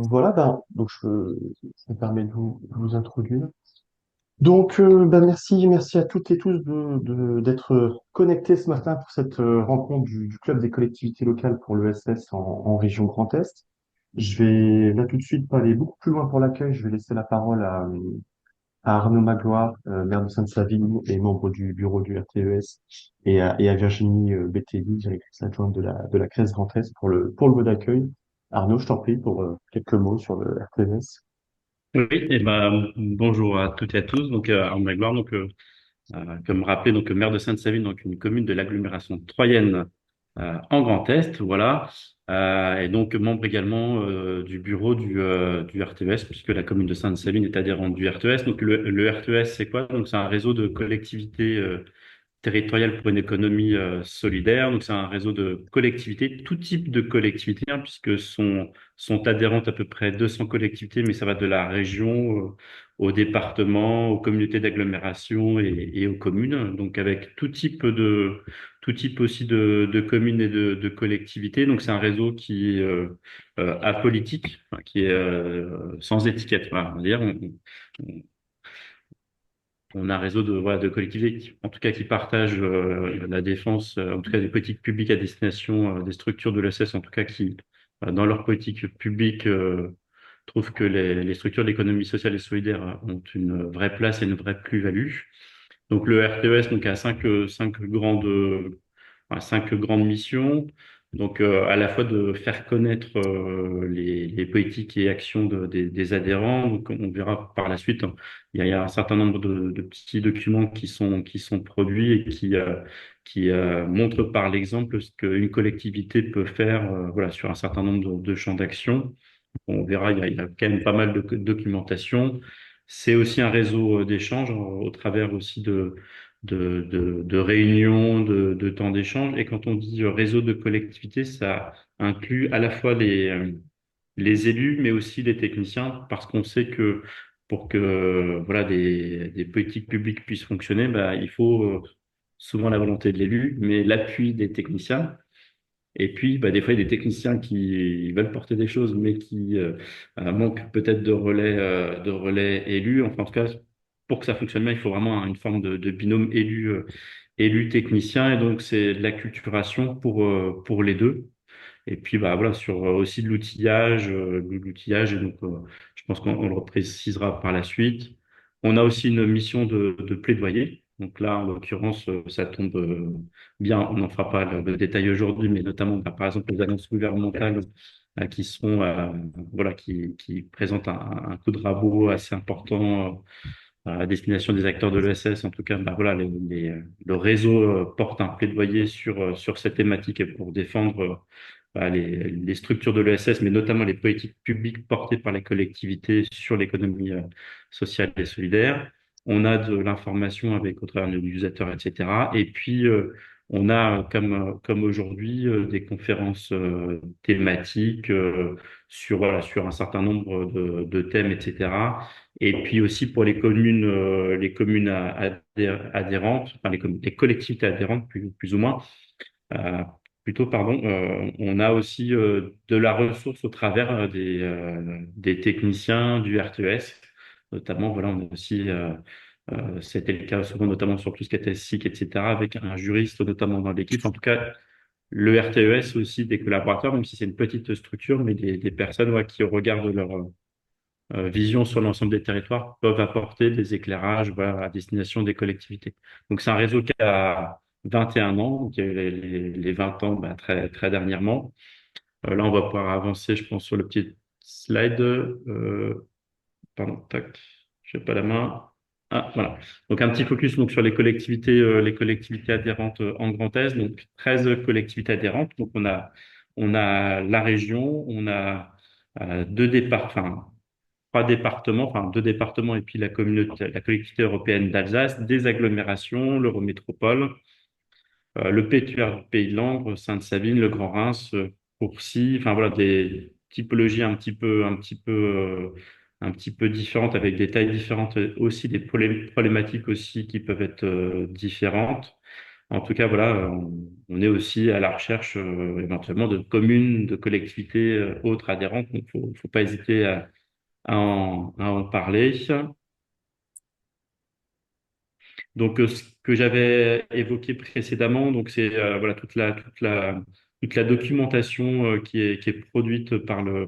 Voilà, je me permets de vous introduire. Merci à toutes et tous d'être connectés ce matin pour cette rencontre du Club des collectivités locales pour l'ESS en région Grand Est. Je vais là tout de suite pas aller beaucoup plus loin pour l'accueil. Je vais laisser la parole à Arnaud Magloire, maire de Sainte-Savine et membre du bureau du RTES, et à Virginie Bettelly, directrice adjointe de la CRES Grand Est pour le mot d'accueil. Arnaud, je t'en prie pour quelques mots sur le RTES. Oui, et ben, bonjour à toutes et à tous. Donc, Arnaud Magloire, comme rappelé, maire de Sainte-Savine, donc une commune de l'agglomération troyenne en Grand Est, voilà. Et donc membre également du bureau du RTES, puisque la commune de Sainte-Savine est adhérente du RTES. Donc, le RTES, c'est quoi? Donc, c'est un réseau de collectivités territoriale pour une économie solidaire. Donc, c'est un réseau de collectivités, tout type de collectivités, hein, puisque sont adhérentes à peu près 200 collectivités, mais ça va de la région au département, aux communautés d'agglomération et aux communes. Donc, avec tout type aussi de communes et de collectivités. Donc, c'est un réseau qui est apolitique, enfin, qui est sans étiquette. Voilà, on va dire. On a un réseau voilà, de collectivités, en tout cas, qui partagent la défense, en tout cas des politiques publiques à destination des structures de l'ESS, en tout cas qui, dans leur politique publique, trouvent que les structures de l'économie sociale et solidaire ont une vraie place et une vraie plus-value. Donc le RTES a cinq grandes missions. Donc à la fois de faire connaître les politiques et actions des adhérents. Donc on verra par la suite, hein, il y a un certain nombre de petits documents qui sont produits et qui montrent par l'exemple ce qu'une collectivité peut faire voilà, sur un certain nombre de champs d'action. On verra, il y a quand même pas mal de documentation. C'est aussi un réseau d'échange au travers aussi de réunions, de temps d'échange. Et quand on dit réseau de collectivité, ça inclut à la fois les élus, mais aussi les techniciens, parce qu'on sait que pour que voilà, des politiques publiques puissent fonctionner, bah, il faut souvent la volonté de l'élu, mais l'appui des techniciens. Et puis, bah, des fois, il y a des techniciens qui veulent porter des choses, mais qui manquent peut-être de relais élus. Enfin, en tout cas, pour que ça fonctionne bien, il faut vraiment une forme de binôme élu-technicien. Et donc, c'est de l'acculturation pour les deux. Et puis, bah, voilà, sur aussi de l'outillage. Et donc, je pense qu'on le précisera par la suite. On a aussi une mission de plaidoyer. Donc là, en l'occurrence, ça tombe bien. On n'en fera pas le détail aujourd'hui, mais notamment, bah, par exemple, les annonces gouvernementales qui sont, voilà, qui présentent un coup de rabot assez important à destination des acteurs de l'ESS. En tout cas, bah, voilà, le réseau porte un plaidoyer sur cette thématique et pour défendre bah, les structures de l'ESS, mais notamment les politiques publiques portées par les collectivités sur l'économie sociale et solidaire. On a de l'information avec au travers de l'utilisateur, etc. Et puis, on a, comme aujourd'hui, des conférences thématiques voilà, sur un certain nombre de thèmes, etc. Et puis aussi pour les communes adhérentes, enfin les collectivités adhérentes, plus ou moins, euh, plutôt, pardon, on a aussi de la ressource au travers des techniciens du RTES, notamment, voilà, on a aussi, c'était le cas souvent, notamment sur tout ce qui était SIC, etc., avec un juriste, notamment dans l'équipe. En tout cas, le RTES aussi des collaborateurs, même si c'est une petite structure, mais des personnes ouais, qui regardent leur vision sur l'ensemble des territoires peuvent apporter des éclairages voilà, à destination des collectivités. Donc c'est un réseau qui a 21 ans, qui a eu les 20 ans bah, très dernièrement. Là, on va pouvoir avancer, je pense, sur le petit slide. Pardon, tac, je n'ai pas la main. Ah, voilà. Donc un petit focus donc, sur les collectivités adhérentes en Grand Est. Donc 13 collectivités adhérentes. Donc on a la région, on a deux départements, trois départements, enfin deux départements et puis la collectivité européenne d'Alsace, des agglomérations, l'Eurométropole, le PTUR du Pays de Langres, Sainte-Savine, le Grand Reims, Courcy, enfin voilà des typologies un petit peu différentes avec des tailles différentes aussi, des problématiques aussi qui peuvent être différentes. En tout cas, voilà, on est aussi à la recherche éventuellement de communes, de collectivités autres adhérentes. Donc, faut pas hésiter à en parler. Donc, ce que j'avais évoqué précédemment, donc c'est voilà toute la documentation qui est produite par le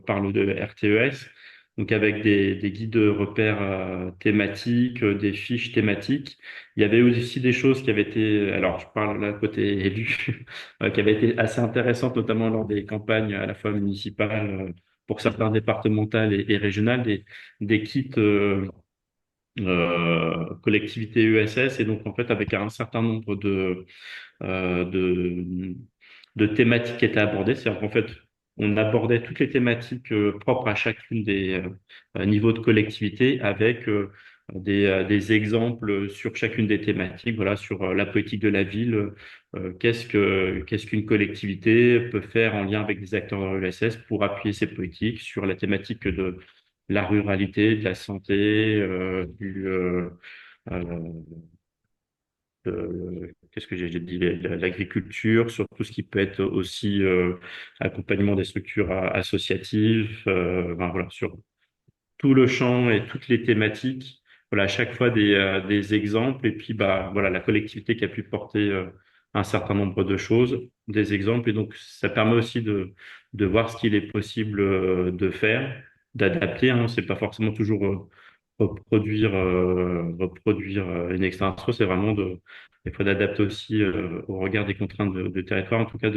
RTES, donc avec des guides de repères thématiques, des fiches thématiques. Il y avait aussi des choses qui avaient été, alors je parle là côté élu, qui avaient été assez intéressantes, notamment lors des campagnes à la fois municipales, pour certains départementales et régionales, des kits. Collectivité ESS et donc en fait avec un certain nombre euh, de, de thématiques qui étaient abordées. C'est-à-dire qu'en fait, on abordait toutes les thématiques propres à chacune des niveaux de collectivité avec des exemples sur chacune des thématiques. Voilà, sur la politique de la ville, qu'est-ce qu'une collectivité peut faire en lien avec des acteurs de l'ESS pour appuyer ces politiques sur la thématique de la ruralité, de la santé, euh, qu'est-ce que j'ai dit, l'agriculture, sur tout ce qui peut être aussi accompagnement des structures associatives, ben voilà, sur tout le champ et toutes les thématiques. Voilà, à chaque fois des exemples et puis bah voilà la collectivité qui a pu porter un certain nombre de choses, des exemples et donc ça permet aussi de voir ce qu'il est possible de faire, d'adapter. Hein, c'est pas forcément toujours reproduire une extension, c'est vraiment des fois d'adapter aussi au regard des contraintes de territoire, en tout cas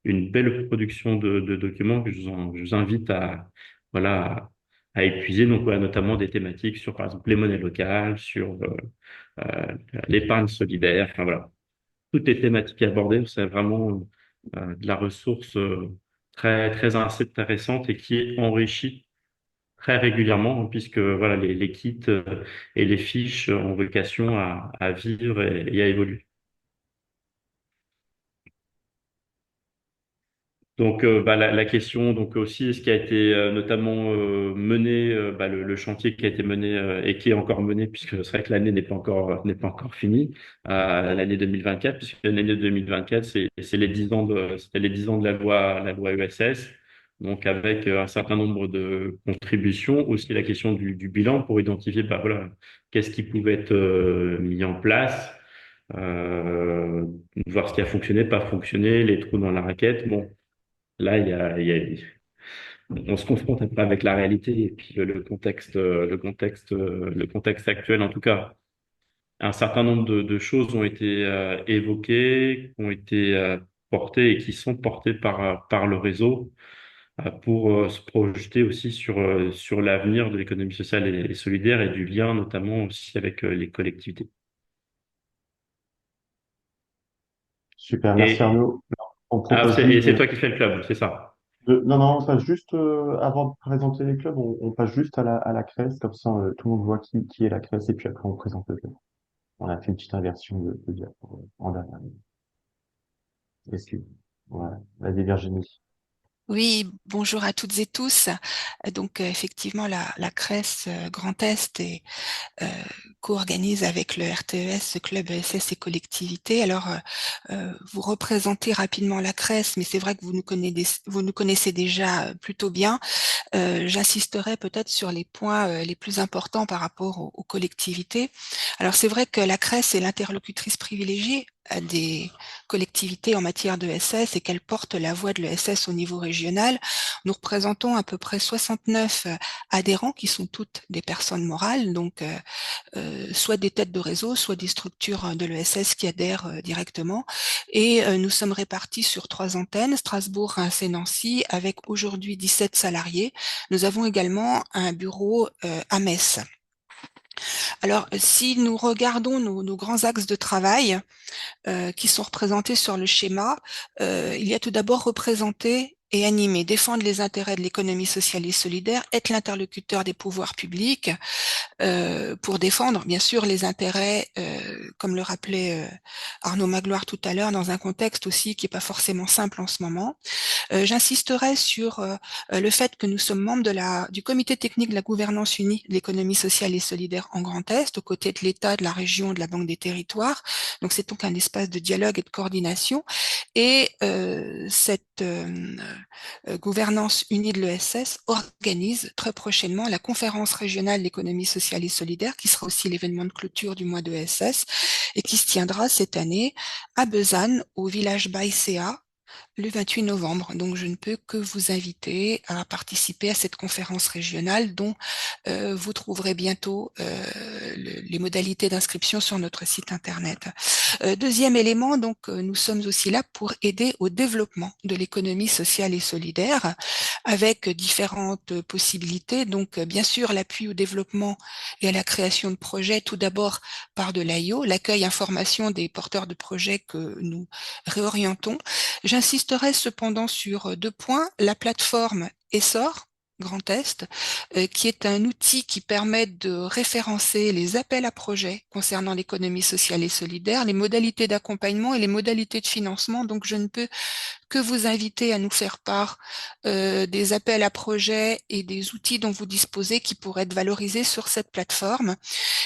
une belle production de documents que je vous invite à, voilà, à épuiser, donc voilà, notamment des thématiques sur, par exemple, les monnaies locales, sur euh, l'épargne solidaire, enfin voilà, toutes les thématiques abordées, c'est vraiment de la ressource très intéressante et qui est enrichie très régulièrement, hein, puisque voilà, les kits et les fiches ont vocation à vivre et à évoluer. Donc, bah, la question, donc aussi, ce qui a été notamment mené, bah, le chantier qui a été mené et qui est encore mené, puisque c'est vrai que l'année n'est pas encore finie, l'année 2024, puisque l'année 2024, c'est les 10 ans c'était les 10 ans de la loi ESS, donc avec un certain nombre de contributions, aussi la question du bilan pour identifier, bah voilà, qu'est-ce qui pouvait être mis en place. Euh, Voir ce qui a fonctionné, pas fonctionné, les trous dans la raquette. Bon, là, on se confronte un peu avec la réalité et puis le contexte actuel. En tout cas, un certain nombre de choses ont été évoquées, ont été portées et qui sont portées par le réseau pour se projeter aussi sur l'avenir de l'économie sociale et solidaire et du lien notamment aussi avec les collectivités. Super, merci Et, Arnaud. On propose et juste c'est toi qui fais le club, c'est ça? non, non, on passe juste, avant de présenter les clubs, on passe juste à la CRES, comme ça tout le monde voit qui est la CRES, et puis après on présente le club. On a fait une petite inversion de diapo en dernière. Excuse. Voilà. Vas-y Virginie. Oui, bonjour à toutes et tous. Donc, effectivement, la CRES Grand Est euh, co-organise avec le RTES, Club ESS et collectivités. Alors, vous représentez rapidement la CRES, mais c'est vrai que vous nous connaissez déjà plutôt bien. J'insisterai peut-être sur les points les plus importants par rapport aux collectivités. Alors, c'est vrai que la CRES est l'interlocutrice privilégiée des collectivités en matière de SS et qu'elle porte la voix de l'ESS au niveau régional. Nous représentons à peu près 69 adhérents qui sont toutes des personnes morales, donc soit des têtes de réseau, soit des structures de l'ESS qui adhèrent directement. Et nous sommes répartis sur 3 antennes, Strasbourg, Reims et Nancy, avec aujourd'hui 17 salariés. Nous avons également un bureau à Metz. Alors, si nous regardons nos grands axes de travail, qui sont représentés sur le schéma, il y a tout d'abord représenter et animer, défendre les intérêts de l'économie sociale et solidaire, être l'interlocuteur des pouvoirs publics, pour défendre bien sûr les intérêts, comme le rappelait Arnaud Magloire tout à l'heure, dans un contexte aussi qui n'est pas forcément simple en ce moment. J'insisterai sur le fait que nous sommes membres du comité technique de la gouvernance unie de l'économie sociale et solidaire en Grand Est, aux côtés de l'État, de la région, de la Banque des territoires. Donc c'est donc un espace de dialogue et de coordination. Et cette gouvernance unie de l'ESS organise très prochainement la conférence régionale de l'économie sociale et solidaire, qui sera aussi l'événement de clôture du mois de l'ESS, et qui se tiendra cette année à Besançon, au village Baïséa, le 28 novembre. Donc, je ne peux que vous inviter à participer à cette conférence régionale dont vous trouverez bientôt les modalités d'inscription sur notre site internet. Deuxième élément, donc, nous sommes aussi là pour aider au développement de l'économie sociale et solidaire avec différentes possibilités. Donc, bien sûr, l'appui au développement et à la création de projets, tout d'abord par de l'IO, l'accueil information des porteurs de projets que nous réorientons. J'insisterai cependant sur deux points. La plateforme Essor, Grand Est, qui est un outil qui permet de référencer les appels à projets concernant l'économie sociale et solidaire, les modalités d'accompagnement et les modalités de financement. Donc, je ne peux que vous inviter à nous faire part des appels à projets et des outils dont vous disposez qui pourraient être valorisés sur cette plateforme,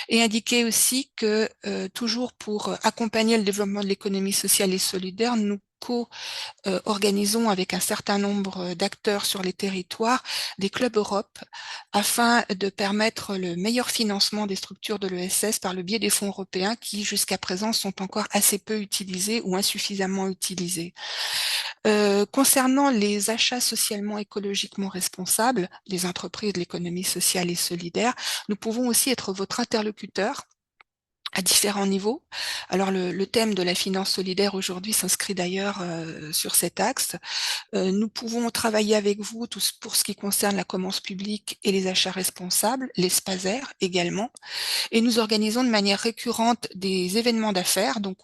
et indiquer aussi que toujours pour accompagner le développement de l'économie sociale et solidaire, nous organisons avec un certain nombre d'acteurs sur les territoires des clubs Europe afin de permettre le meilleur financement des structures de l'ESS par le biais des fonds européens qui jusqu'à présent sont encore assez peu utilisés ou insuffisamment utilisés. Concernant les achats socialement écologiquement responsables, les entreprises de l'économie sociale et solidaire, nous pouvons aussi être votre interlocuteur à différents niveaux. Alors le thème de la finance solidaire aujourd'hui s'inscrit d'ailleurs sur cet axe. Nous pouvons travailler avec vous tous pour ce qui concerne la commande publique et les achats responsables, les SPASER également. Et nous organisons de manière récurrente des événements d'affaires. Donc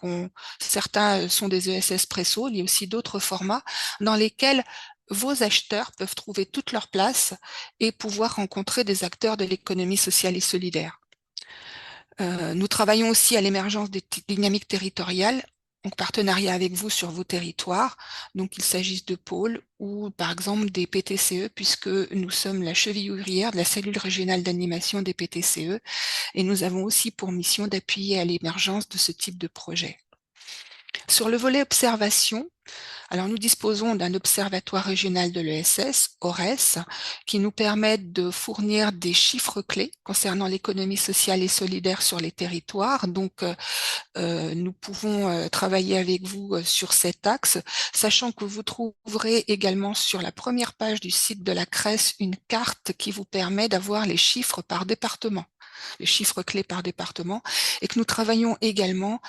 certains sont des ESS Presso, il y a aussi d'autres formats dans lesquels vos acheteurs peuvent trouver toute leur place et pouvoir rencontrer des acteurs de l'économie sociale et solidaire. Nous travaillons aussi à l'émergence des dynamiques territoriales, en partenariat avec vous sur vos territoires, donc qu'il s'agisse de pôles ou par exemple des PTCE, puisque nous sommes la cheville ouvrière de la cellule régionale d'animation des PTCE, et nous avons aussi pour mission d'appuyer à l'émergence de ce type de projet. Sur le volet observation, alors nous disposons d'un observatoire régional de l'ESS, ORES, qui nous permet de fournir des chiffres clés concernant l'économie sociale et solidaire sur les territoires. Donc nous pouvons travailler avec vous sur cet axe, sachant que vous trouverez également sur la première page du site de la CRES une carte qui vous permet d'avoir les chiffres par département, les chiffres clés par département, et que nous travaillons également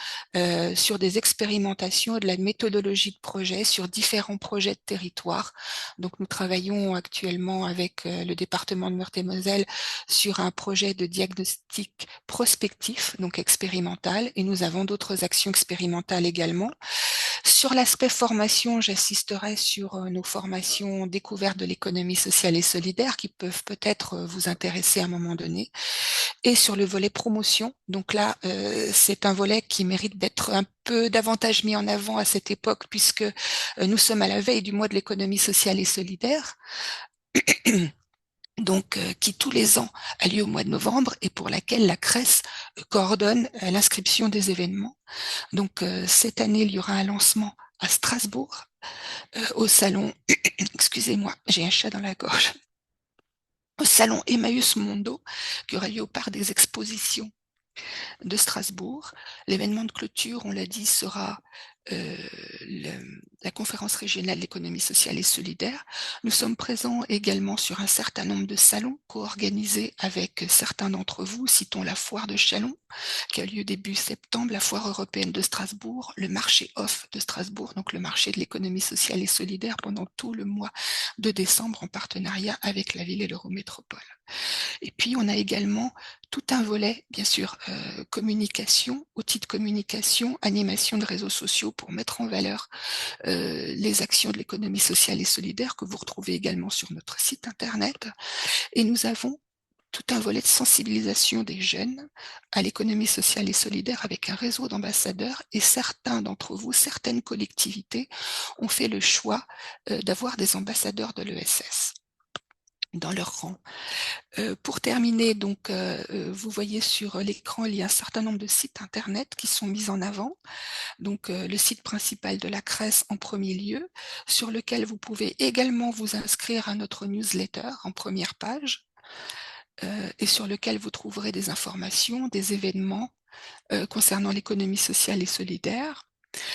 sur des expérimentations et de la méthodologie de projet sur différents projets de territoire. Donc nous travaillons actuellement avec le département de Meurthe-et-Moselle sur un projet de diagnostic prospectif, donc expérimental, et nous avons d'autres actions expérimentales également. Sur l'aspect formation, j'assisterai sur nos formations découvertes de l'économie sociale et solidaire qui peuvent peut-être vous intéresser à un moment donné. Et sur le volet promotion, donc là, c'est un volet qui mérite d'être un peu davantage mis en avant à cette époque, puisque nous sommes à la veille du mois de l'économie sociale et solidaire, donc qui tous les ans a lieu au mois de novembre et pour laquelle la CRES coordonne l'inscription des événements. Donc cette année, il y aura un lancement à Strasbourg, au salon, excusez-moi, j'ai un chat dans la gorge, au salon Emmaüs Mondo, qui aura lieu au parc des expositions de Strasbourg. L'événement de clôture, on l'a dit, sera la conférence régionale de l'économie sociale et solidaire. Nous sommes présents également sur un certain nombre de salons co-organisés avec certains d'entre vous. Citons la foire de Châlons qui a lieu début septembre, la foire européenne de Strasbourg, le marché off de Strasbourg, donc le marché de l'économie sociale et solidaire pendant tout le mois de décembre en partenariat avec la ville et l'Eurométropole. Et puis, on a également tout un volet, bien sûr, communication, outils de communication, animation de réseaux sociaux pour mettre en valeur les actions de l'économie sociale et solidaire que vous retrouvez également sur notre site internet. Et nous avons tout un volet de sensibilisation des jeunes à l'économie sociale et solidaire avec un réseau d'ambassadeurs, et certains d'entre vous, certaines collectivités ont fait le choix d'avoir des ambassadeurs de l'ESS dans leur rang. Pour terminer, donc, vous voyez sur l'écran, il y a un certain nombre de sites internet qui sont mis en avant. Donc, le site principal de la CRES en premier lieu, sur lequel vous pouvez également vous inscrire à notre newsletter en première page, et sur lequel vous trouverez des informations, des événements concernant l'économie sociale et solidaire.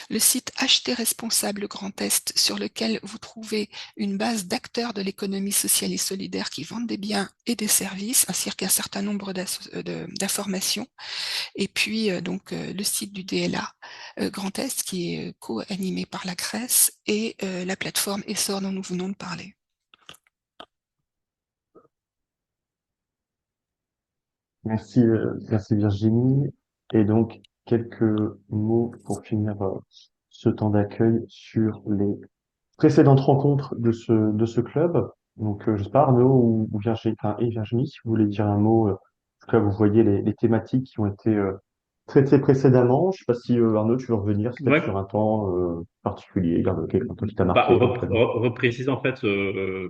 Le site Acheter responsable Grand Est, sur lequel vous trouvez une base d'acteurs de l'économie sociale et solidaire qui vendent des biens et des services, ainsi qu'un certain nombre d'informations. Et puis donc le site du DLA Grand Est, qui est co-animé par la CRES, et la plateforme Essor dont nous venons de parler. Merci, merci Virginie. Et donc, quelques mots pour finir ce temps d'accueil sur les précédentes rencontres de ce club. Donc, je sais pas, Arnaud ou Virginie, enfin, et Virginie, si vous voulez dire un mot, en tout cas, vous voyez les thématiques qui ont été traitées précédemment. Je sais pas si Arnaud, tu veux revenir peut-être sur Ouais. un temps particulier, un temps qui t'a Bah, marqué éventuellement. repréciser en fait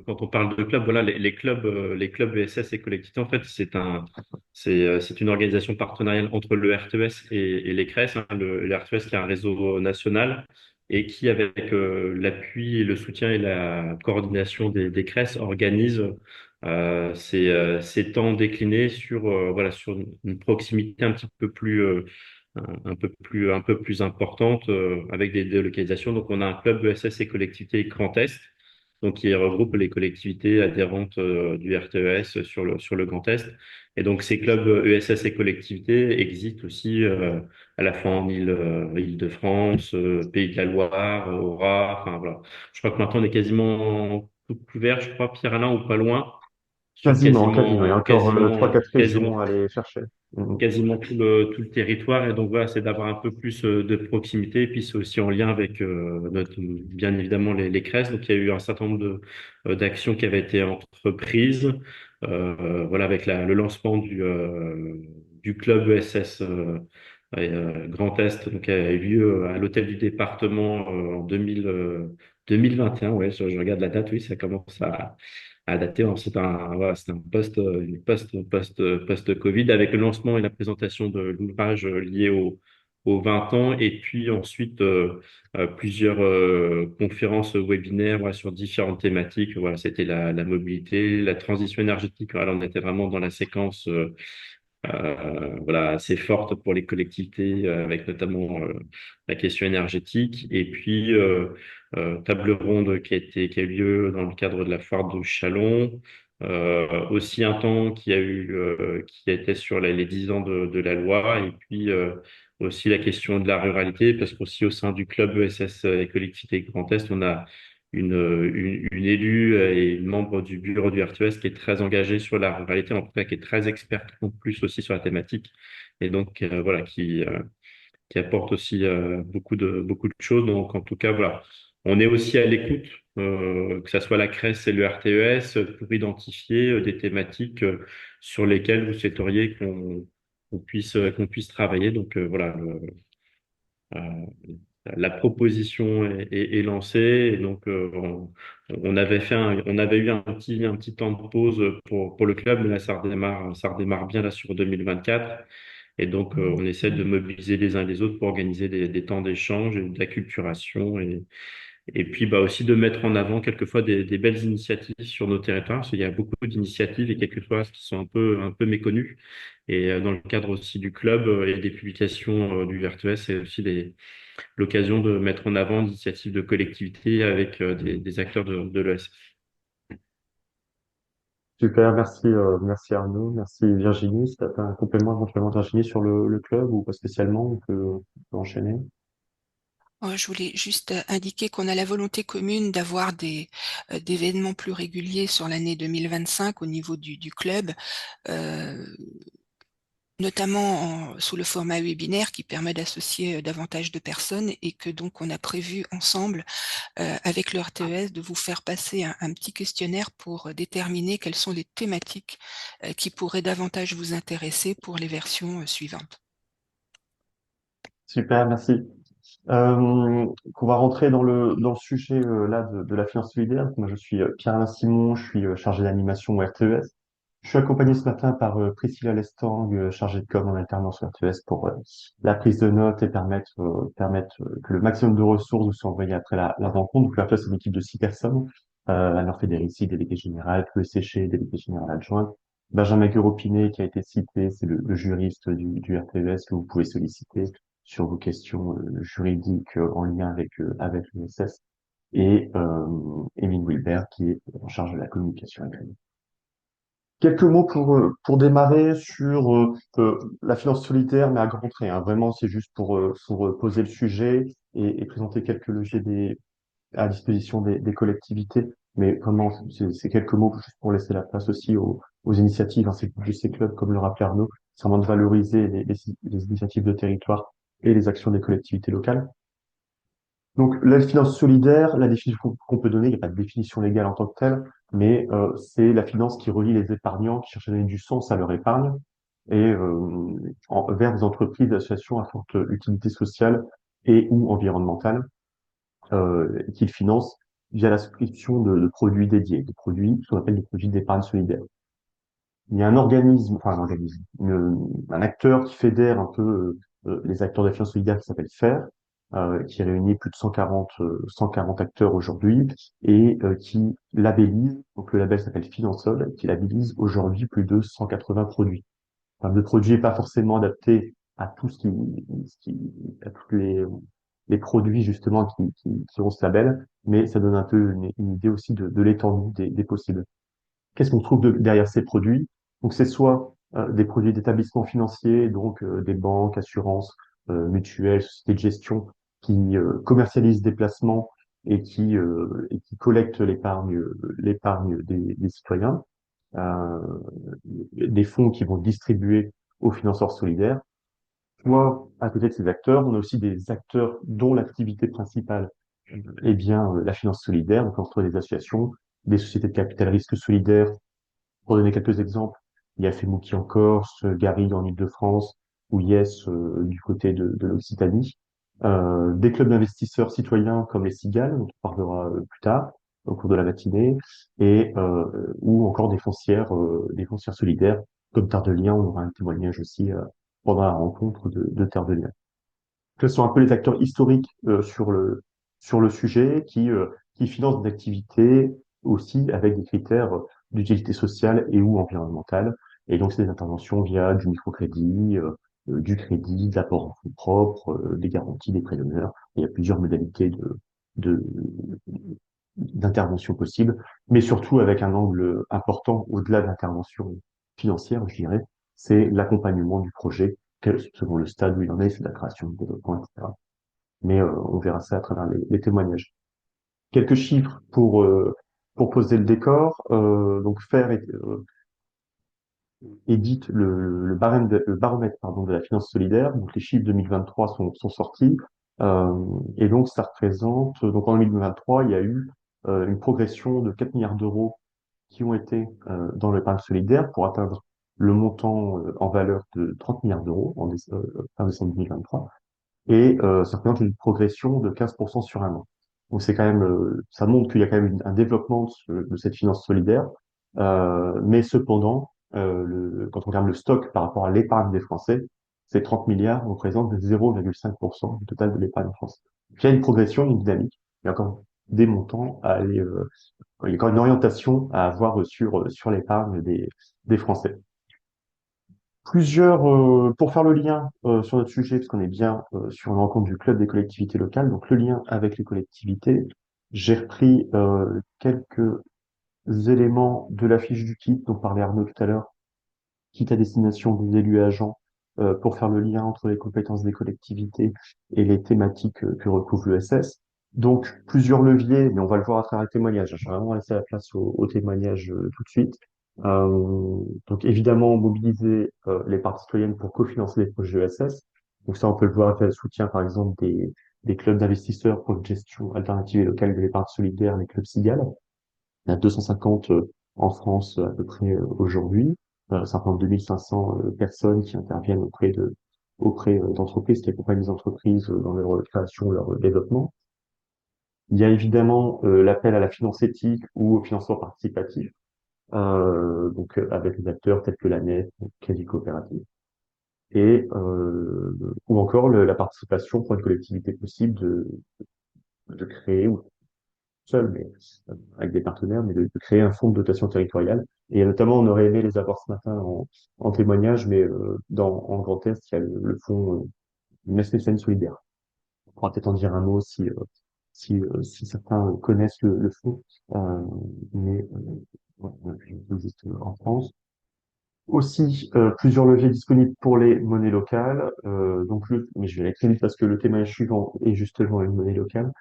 quand on parle de clubs, voilà les clubs ESS et collectivités en fait c'est une organisation partenariale entre le RTS et les CRES, hein, le RTS qui est un réseau national et qui avec l'appui et le soutien et la coordination des CRES organise ces temps déclinés sur voilà sur une proximité un petit peu plus un peu plus importante avec des délocalisations. Donc, on a un club ESS et collectivités Grand Est, donc qui regroupe les collectivités adhérentes du RTES sur le Grand Est. Et donc, ces clubs ESS et collectivités existent aussi à la fois en Île-de-France, Pays de la Loire, Aura. Enfin, voilà. Je crois que maintenant, on est quasiment tout couvert, je crois, Pierre-Alain, ou pas loin, sur Quasiment, quasiment. Il y a encore trois, quatre régions quasiment à aller chercher. Mhm. quasiment tout le territoire. Et donc voilà, c'est d'avoir un peu plus de proximité. Et puis c'est aussi en lien avec bien évidemment les CRES. Donc il y a eu un certain nombre d'actions qui avaient été entreprises. Voilà, avec le lancement du club ESS Grand Est, donc qui a eu lieu à l'hôtel du département en 2021. Ouais, je regarde la date, oui, ça commence à dater. Hein. C'est un post-Covid avec le lancement et la présentation de l'ouvrage lié aux 20 ans et puis ensuite plusieurs conférences webinaires voilà, sur différentes thématiques. Voilà, c'était la mobilité, la transition énergétique. Voilà, on était vraiment dans la séquence voilà, assez forte pour les collectivités, avec notamment la question énergétique. Et puis, table ronde qui a eu lieu dans le cadre de la foire de Châlons. Aussi un temps qui a été sur les 10 ans de la loi. Et puis, aussi la question de la ruralité, parce qu'aussi au sein du club ESS et collectivité Grand Est, on a une élue et une membre du bureau du RTS qui est très engagée sur la ruralité, en tout cas qui est très experte en plus aussi sur la thématique, et donc voilà, qui apporte aussi beaucoup de choses. Donc en tout cas, voilà, on est aussi à l'écoute, que ce soit la CRES et le RTES, pour identifier des thématiques sur lesquelles vous souhaiteriez qu'on puisse travailler. Donc voilà, euh, la proposition est lancée et donc on avait on avait eu un petit temps de pause pour le club, mais là ça redémarre bien là sur 2024 et donc on essaie de mobiliser les uns les autres pour organiser des temps d'échange et d'acculturation et puis bah aussi de mettre en avant quelquefois des belles initiatives sur nos territoires parce qu'il y a beaucoup d'initiatives et quelquefois qui sont un peu méconnues et dans le cadre aussi du club et des publications du RTS, c'est aussi l'occasion de mettre en avant l'initiative de collectivité avec des acteurs de l'ESF. Super, merci, merci Arnaud, merci Virginie. Si tu as un complément éventuellement Virginie sur le club ou pas spécialement, on peut enchaîner. Je voulais juste indiquer qu'on a la volonté commune d'avoir des événements plus réguliers sur l'année 2025 au niveau du club. Euh, notamment sous le format webinaire qui permet d'associer davantage de personnes et que donc on a prévu ensemble avec le RTES de vous faire passer un petit questionnaire pour déterminer quelles sont les thématiques qui pourraient davantage vous intéresser pour les versions suivantes. Super, merci. Qu'on va rentrer dans le sujet là de la finance solidaire. Moi, je suis Pierre-Alain Simon, je suis chargé d'animation au RTES. Je suis accompagné ce matin par Priscilla Lestang, chargée de com en alternance au RTES pour la prise de notes et permettre que le maximum de ressources vous soient envoyées après la rencontre. Donc, le RTES, c'est une équipe de 6 personnes. Alors Federici, délégué général, Chloé Séché, délégué général adjoint. Benjamin Gueropinet, qui a été cité, c'est le juriste du RTES que vous pouvez solliciter sur vos questions juridiques en lien avec l'ESS. Et Émile Wilbert, qui est en charge de la communication agricole. Quelques mots pour démarrer sur la finance solidaire, mais à grands traits, hein. Vraiment, c'est juste pour poser le sujet et présenter quelques leviers à disposition des collectivités. Mais vraiment, c'est quelques mots juste pour laisser la place aussi aux initiatives, hein, de ces clubs, comme le rappelait Arnaud. C'est vraiment de valoriser les initiatives de territoire et les actions des collectivités locales. Donc, la finance solidaire, la définition qu'on peut donner, il n'y a pas de définition légale en tant que telle, mais c'est la finance qui relie les épargnants qui cherchent à donner du sens à leur épargne et vers des entreprises, des associations à forte utilité sociale et ou environnementale qu'ils financent via la souscription de produits dédiés, des produits, ce qu'on appelle des produits d'épargne solidaire. Il y a un organisme, enfin un organisme, un acteur qui fédère un peu les acteurs de la finance solidaire qui s'appelle FAIR, qui réunit plus de 140 acteurs aujourd'hui et qui labellise, donc le label s'appelle Finansol, qui labellise aujourd'hui plus de 180 produits. Enfin, le produit n'est pas forcément adapté à tout à tous les produits justement qui ont ce label, mais ça donne un peu une idée aussi de l'étendue des possibles. Qu'est-ce qu'on trouve derrière ces produits? Donc, c'est soit des produits d'établissements financiers, donc des banques, assurances, mutuelles, sociétés de gestion, qui commercialisent des placements et qui collectent l'épargne des citoyens, euh, des fonds qui vont distribuer aux financeurs solidaires. Soit, à côté de ces acteurs, on a aussi des acteurs dont l'activité principale est bien la finance solidaire, donc entre des associations, des sociétés de capital risque solidaire. Pour donner quelques exemples, il y a Femouki en Corse, Garrigue en Île-de-France, ou Yes du côté de l'Occitanie. Des clubs d'investisseurs citoyens comme les Cigales, dont on parlera plus tard, au cours de la matinée, et ou encore des foncières solidaires, comme Terre de Liens, on aura un témoignage aussi pendant la rencontre de Terre de Liens. Ce sont un peu les acteurs historiques sur le sujet qui financent des activités aussi avec des critères d'utilité sociale et ou environnementale. Et donc, c'est des interventions via du microcrédit, du crédit, de l'apport en fonds propres, des garanties, des prêts d'honneur. Il y a plusieurs modalités de, d'intervention possibles, mais surtout avec un angle important au-delà de l'intervention financière, je dirais, c'est l'accompagnement du projet, selon le stade où il en est, c'est de la création, du développement, etc. Mais on verra ça à travers les témoignages. Quelques chiffres pour poser le décor. Donc faire édite le baromètre pardon, de la finance solidaire. Donc les chiffres 2023 sont sortis. Et donc ça représente, donc en 2023, il y a eu une progression de 4 milliards d'euros qui ont été dans l'épargne solidaire pour atteindre le montant en valeur de 30 milliards d'euros fin décembre 2023. Et ça représente une progression de 15% sur un an. Donc c'est quand même, ça montre qu'il y a quand même un développement de cette finance solidaire. Mais cependant, quand on regarde le stock par rapport à l'épargne des Français, ces 30 milliards représentent 0,5% du total de l'épargne française. Il y a une progression, une dynamique. Il y a encore des montants à aller, il y a encore une orientation à avoir sur l'épargne des Français. Pour faire le lien sur notre sujet, parce qu'on est bien sur une rencontre du club des collectivités locales, donc le lien avec les collectivités, j'ai repris quelques éléments de la fiche du kit dont parlait Arnaud tout à l'heure, kit à destination des élus et agents, pour faire le lien entre les compétences des collectivités et les thématiques que recouvre l'ESS. Donc, plusieurs leviers, mais on va le voir à travers les témoignages. Je vais vraiment laisser la place aux témoignages tout de suite. Donc évidemment, mobiliser les parties citoyennes pour cofinancer les projets ESS. Donc ça, on peut le voir avec le soutien, par exemple, des clubs d'investisseurs pour une gestion alternative et locale de l'épargne solidaire, les clubs Cigale. Il y en a 250 en France à peu près aujourd'hui. Ça représente 2500 personnes qui interviennent auprès d'entreprises, qui accompagnent les entreprises dans leur création, leur développement. Il y a évidemment l'appel à la finance éthique ou au financement participatif, avec des acteurs tels que la NEF, Crédit Coopérative, ou encore la participation pour une collectivité possible de créer, ou seul, mais avec des partenaires, mais de créer un fonds de dotation territoriale. Et notamment, on aurait aimé les avoir ce matin en témoignage, mais en Grand Est, il y a le fonds Nestlé solidaire. On pourra peut-être en dire un mot si certains connaissent le fonds, euh, mais ouais, il existe en France. Aussi, plusieurs leviers disponibles pour les monnaies locales. Mais je vais aller très vite parce que le témoignage suivant est justement une monnaie locale.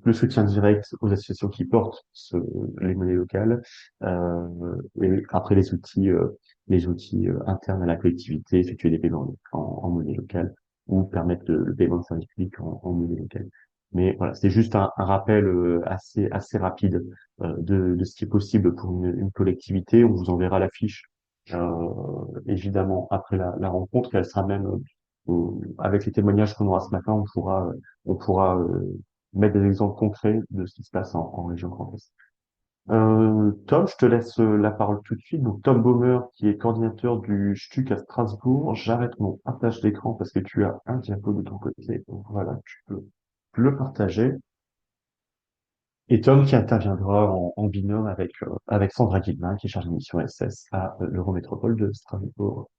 Le soutien direct aux associations qui portent les monnaies locales. Et après les outils internes à la collectivité, effectuer des paiements en monnaie locale ou permettre le paiement de services publics en monnaie locale. Mais voilà, c'est juste un rappel assez rapide de ce qui est possible pour une collectivité. On vous enverra la fiche évidemment après la rencontre, et elle sera même avec les témoignages qu'on aura ce matin, on pourra mettre des exemples concrets de ce qui se passe en région Grand Est. Tom, je te laisse la parole tout de suite. Donc Tom Baumer, qui est coordinateur du STUC à Strasbourg. J'arrête mon partage d'écran parce que tu as un diapo de ton côté. Donc voilà, tu peux le partager. Et Tom qui interviendra en binôme avec Sandra Guillemin, qui est chargée de mission SS à l'Eurométropole de Strasbourg.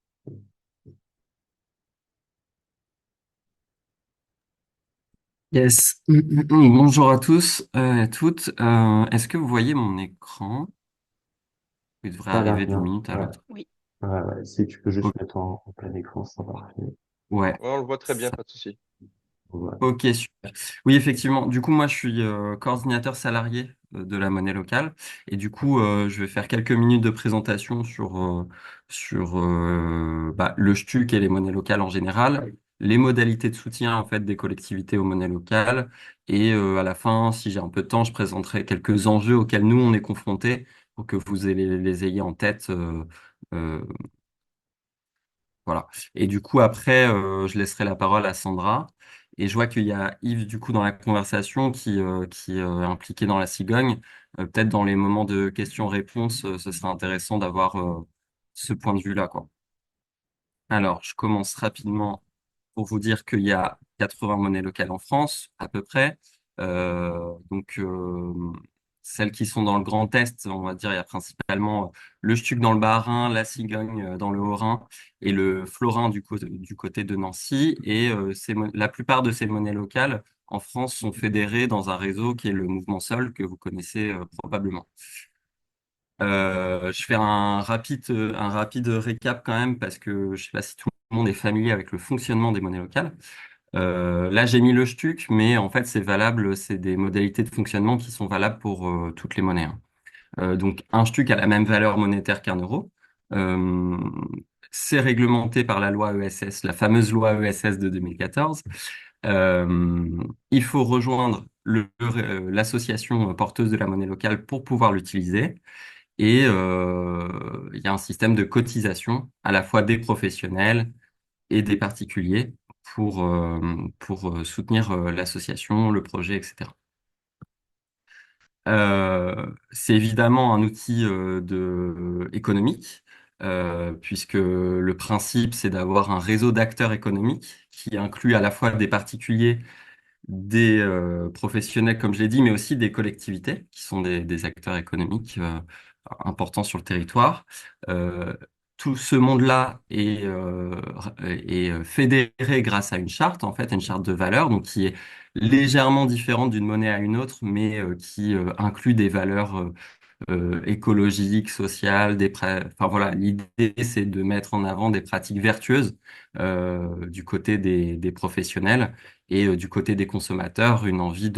Yes. Bonjour à tous et à toutes. Est-ce que vous voyez mon écran? Il devrait Ça a l'air arriver d'une bien. minute à Ouais. l'autre. Oui. Ouais, ouais. Si tu peux juste O- mettre en plein écran, ça va parfait. Ouais. Ouais, on le voit très bien, pas de souci. Voilà. Ok, super. Oui, effectivement. Du coup, moi, je suis coordinateur salarié de la monnaie locale. Et du coup, je vais faire quelques minutes de présentation sur le STUC et les monnaies locales en général, les modalités de soutien en fait des collectivités aux monnaies locales. Et à la fin, si j'ai un peu de temps, je présenterai quelques enjeux auxquels nous, on est confrontés pour que vous les ayez en tête. Euh, voilà. Et du coup, après, je laisserai la parole à Sandra. Et je vois qu'il y a Yves, du coup, dans la conversation qui est impliqué dans la cigogne. Peut-être dans les moments de questions-réponses, ce serait intéressant d'avoir ce point de vue-là, quoi. Alors, je commence rapidement pour vous dire qu'il y a 80 monnaies locales en France, à peu près. Donc, celles qui sont dans le Grand Est, on va dire, il y a principalement le Stuc dans le Bas-Rhin, la Cigogne dans le Haut-Rhin et le Florin du côté de Nancy. Et la plupart de ces monnaies locales en France sont fédérées dans un réseau qui est le Mouvement Sol, que vous connaissez probablement. Je fais un rapide récap quand même parce que je sais pas si tout le monde est familier avec le fonctionnement des monnaies locales. Là, j'ai mis le STUC, mais en fait, c'est des modalités de fonctionnement qui sont valables pour toutes les monnaies, hein. Donc, un STUC a la même valeur monétaire qu'un euro. Euh, c'est réglementé par la loi ESS, la fameuse loi ESS de 2014. Il faut rejoindre l'association porteuse de la monnaie locale pour pouvoir l'utiliser. Et il y a un système de cotisation à la fois des professionnels et des particuliers pour soutenir l'association, le projet, etc. C'est évidemment un outil économique, puisque le principe, c'est d'avoir un réseau d'acteurs économiques qui inclut à la fois des particuliers, des professionnels, comme je l'ai dit, mais aussi des collectivités, qui sont des acteurs économiques importants sur le territoire. Euh, Tout ce monde-là est fédéré grâce à une charte, en fait, une charte de valeurs, donc qui est légèrement différente d'une monnaie à une autre, mais qui inclut des valeurs écologiques, sociales, enfin voilà, l'idée c'est de mettre en avant des pratiques vertueuses du côté des professionnels et du côté des consommateurs, une envie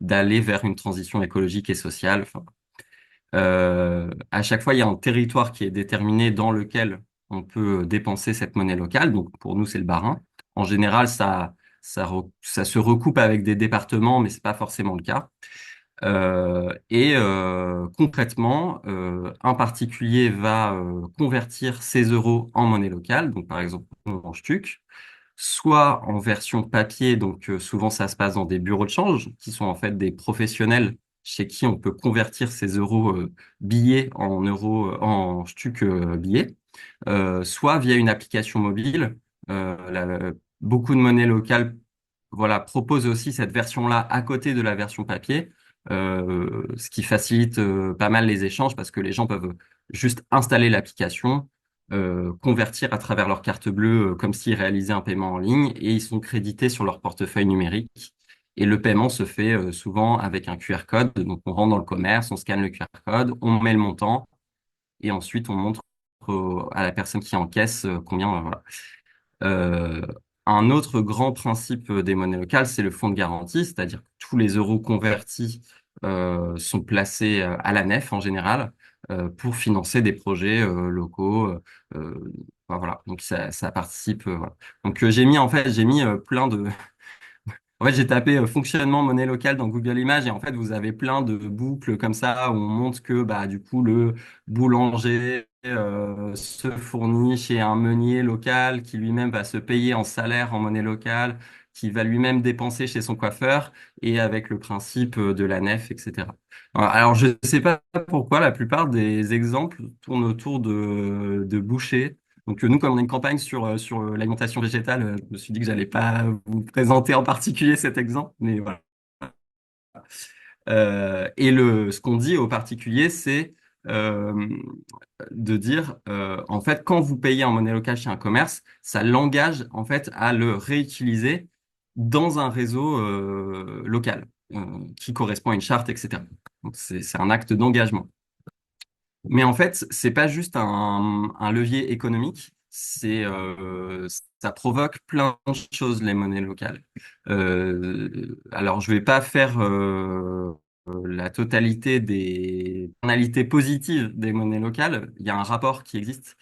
d'aller vers une transition écologique et sociale. Enfin, À chaque fois, il y a un territoire qui est déterminé dans lequel on peut dépenser cette monnaie locale. Donc, pour nous, c'est le Bas-Rhin. En général, ça se recoupe avec des départements, mais c'est pas forcément le cas. Concrètement, un particulier va convertir ses euros en monnaie locale, donc par exemple en STUC, soit en version papier, donc souvent ça se passe dans des bureaux de change, qui sont en fait des professionnels chez qui on peut convertir ses euros billets en euros en STUC billets, soit via une application mobile. Beaucoup de monnaies locales, voilà, proposent aussi cette version-là à côté de la version papier, ce qui facilite pas mal les échanges parce que les gens peuvent juste installer l'application, convertir à travers leur carte bleue comme s'ils réalisaient un paiement en ligne et ils sont crédités sur leur portefeuille numérique. Et le paiement se fait souvent avec un QR code. Donc on rentre dans le commerce, on scanne le QR code, on met le montant et ensuite on montre à la personne qui encaisse combien. Voilà. Euh, un autre grand principe des monnaies locales, c'est le fonds de garantie, c'est-à-dire que tous les euros convertis sont placés à la nef en général pour financer des projets locaux. Voilà, donc ça participe. Voilà. Donc j'ai mis plein de en fait, j'ai tapé fonctionnement monnaie locale dans Google Images et en fait, vous avez plein de boucles comme ça où on montre que bah, du coup, le boulanger se fournit chez un meunier local qui lui-même va se payer en salaire en monnaie locale, qui va lui-même dépenser chez son coiffeur et avec le principe de la nef, etc. Alors, je ne sais pas pourquoi la plupart des exemples tournent autour de bouchers. Donc nous, comme on a une campagne sur l'alimentation végétale, je me suis dit que j'allais pas vous présenter en particulier cet exemple, mais voilà. Ce qu'on dit aux particuliers, c'est euh, de dire, en fait, quand vous payez en monnaie locale chez un commerce, ça l'engage en fait à le réutiliser dans un réseau local qui correspond à une charte, etc. Donc c'est un acte d'engagement. Mais en fait, c'est pas juste un levier économique, ça provoque plein de choses, les monnaies locales. Alors, je vais pas faire la totalité des externalités positives des monnaies locales. Il y a un rapport qui existe,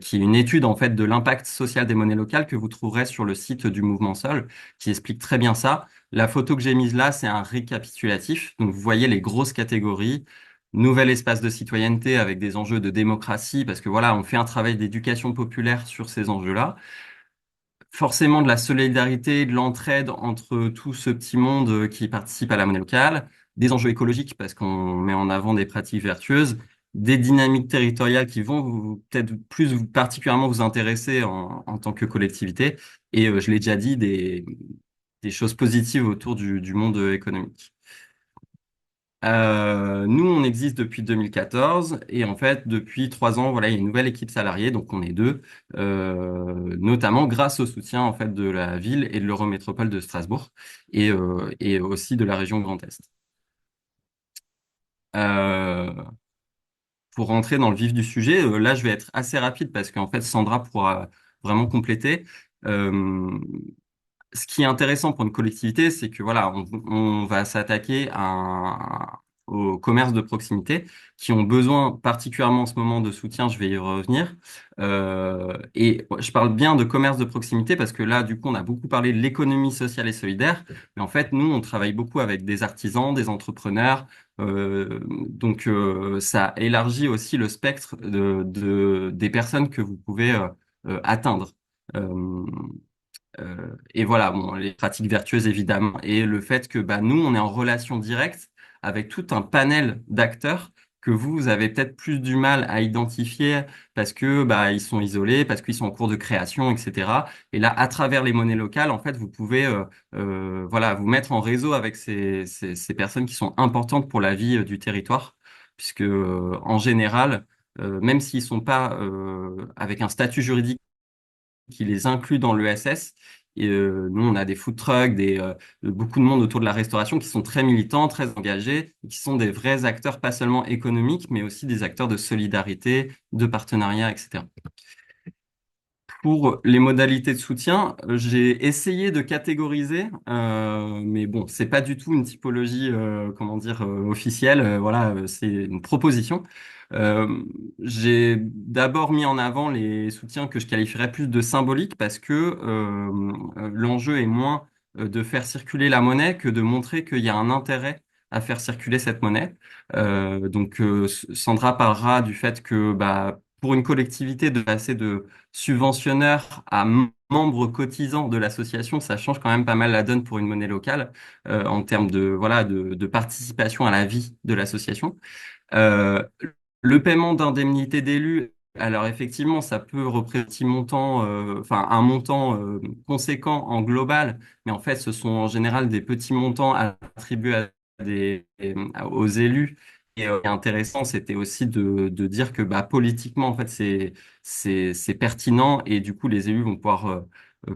qui est une étude en fait de l'impact social des monnaies locales que vous trouverez sur le site du Mouvement Sol, qui explique très bien ça. La photo que j'ai mise là, c'est un récapitulatif. Donc, vous voyez les grosses catégories. Nouvel espace de citoyenneté avec des enjeux de démocratie, parce que voilà, on fait un travail d'éducation populaire sur ces enjeux-là. Forcément de la solidarité, de l'entraide entre tout ce petit monde qui participe à la monnaie locale, des enjeux écologiques, parce qu'on met en avant des pratiques vertueuses, des dynamiques territoriales qui vont peut-être particulièrement vous intéresser en tant que collectivité, et je l'ai déjà dit, des choses positives autour du monde économique. Nous, on existe depuis 2014 et en fait, depuis 3 ans, voilà, il y a une nouvelle équipe salariée, donc on est deux, notamment grâce au soutien en fait de la ville et de l'Eurométropole de Strasbourg et aussi de la région Grand Est. Euh, pour rentrer dans le vif du sujet, là, je vais être assez rapide parce qu'en fait, Sandra pourra vraiment compléter. Euh, Ce qui est intéressant pour une collectivité, c'est que voilà, on va s'attaquer aux commerces de proximité qui ont besoin particulièrement en ce moment de soutien. Je vais y revenir. Et je parle bien de commerce de proximité parce que là, du coup, on a beaucoup parlé de l'économie sociale et solidaire. Mais en fait, nous, on travaille beaucoup avec des artisans, des entrepreneurs. Ça élargit aussi le spectre des personnes que vous pouvez atteindre. Euh, et voilà, bon, les pratiques vertueuses évidemment, et le fait que bah, nous, on est en relation directe avec tout un panel d'acteurs que vous avez peut-être plus du mal à identifier parce que bah, ils sont isolés, parce qu'ils sont en cours de création, etc. Et là, à travers les monnaies locales, en fait, vous pouvez voilà, vous mettre en réseau avec ces personnes qui sont importantes pour la vie du territoire, puisque en général, même s'ils sont pas avec un statut juridique qui les inclut dans l'ESS. Et nous, on a des food trucks, beaucoup de monde autour de la restauration qui sont très militants, très engagés, et qui sont des vrais acteurs, pas seulement économiques, mais aussi des acteurs de solidarité, de partenariat, etc. Pour les modalités de soutien, j'ai essayé de catégoriser, mais bon, c'est pas du tout une typologie, comment dire, officielle. Voilà, c'est une proposition. Euh, j'ai d'abord mis en avant les soutiens que je qualifierais plus de symboliques parce que l'enjeu est moins de faire circuler la monnaie que de montrer qu'il y a un intérêt à faire circuler cette monnaie. Sandra parlera du fait que bah, pour une collectivité de passer de subventionneur à membre cotisant de l'association, ça change quand même pas mal la donne pour une monnaie locale en termes de voilà de participation à la vie de l'association. Euh, le paiement d'indemnités d'élus, alors effectivement, ça peut représenter un petit montant, enfin un montant conséquent en global, mais en fait, ce sont en général des petits montants attribués aux élus. Et intéressant, c'était aussi de dire que bah, politiquement, en fait, c'est pertinent et du coup, les élus vont pouvoir,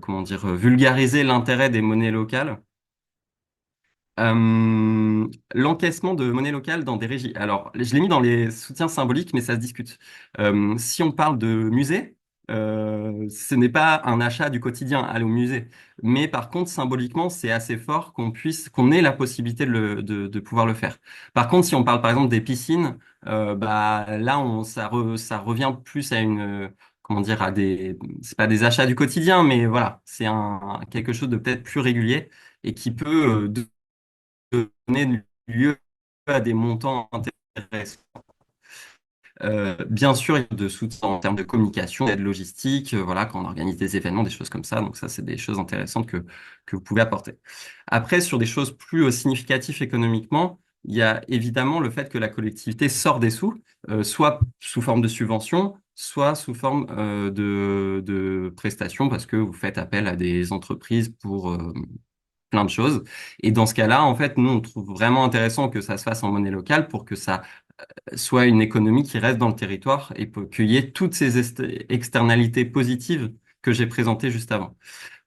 comment dire, vulgariser l'intérêt des monnaies locales. L'encaissement de monnaie locale dans des régies. Alors, je l'ai mis dans les soutiens symboliques, mais ça se discute. Si on parle de musée, ce n'est pas un achat du quotidien, aller au musée. Mais par contre, symboliquement, c'est assez fort qu'on ait la possibilité de pouvoir le faire. Par contre, si on parle par exemple des piscines, bah là, ça revient plus à comment dire, c'est pas des achats du quotidien, mais voilà, c'est quelque chose de peut-être plus régulier et qui peut donner lieu à des montants intéressants. Bien sûr, il y a de soutien en termes de communication, d'aide logistique, voilà, quand on organise des événements, des choses comme ça. Donc ça, c'est des choses intéressantes que vous pouvez apporter. Après, sur des choses plus significatives économiquement, il y a évidemment le fait que la collectivité sort des sous, soit sous forme de subvention, soit sous forme de prestations, parce que vous faites appel à des entreprises pour plein de choses. Et dans ce cas-là, en fait, nous, on trouve vraiment intéressant que ça se fasse en monnaie locale pour que ça soit une économie qui reste dans le territoire et qu'il y ait toutes ces externalités positives que j'ai présentées juste avant.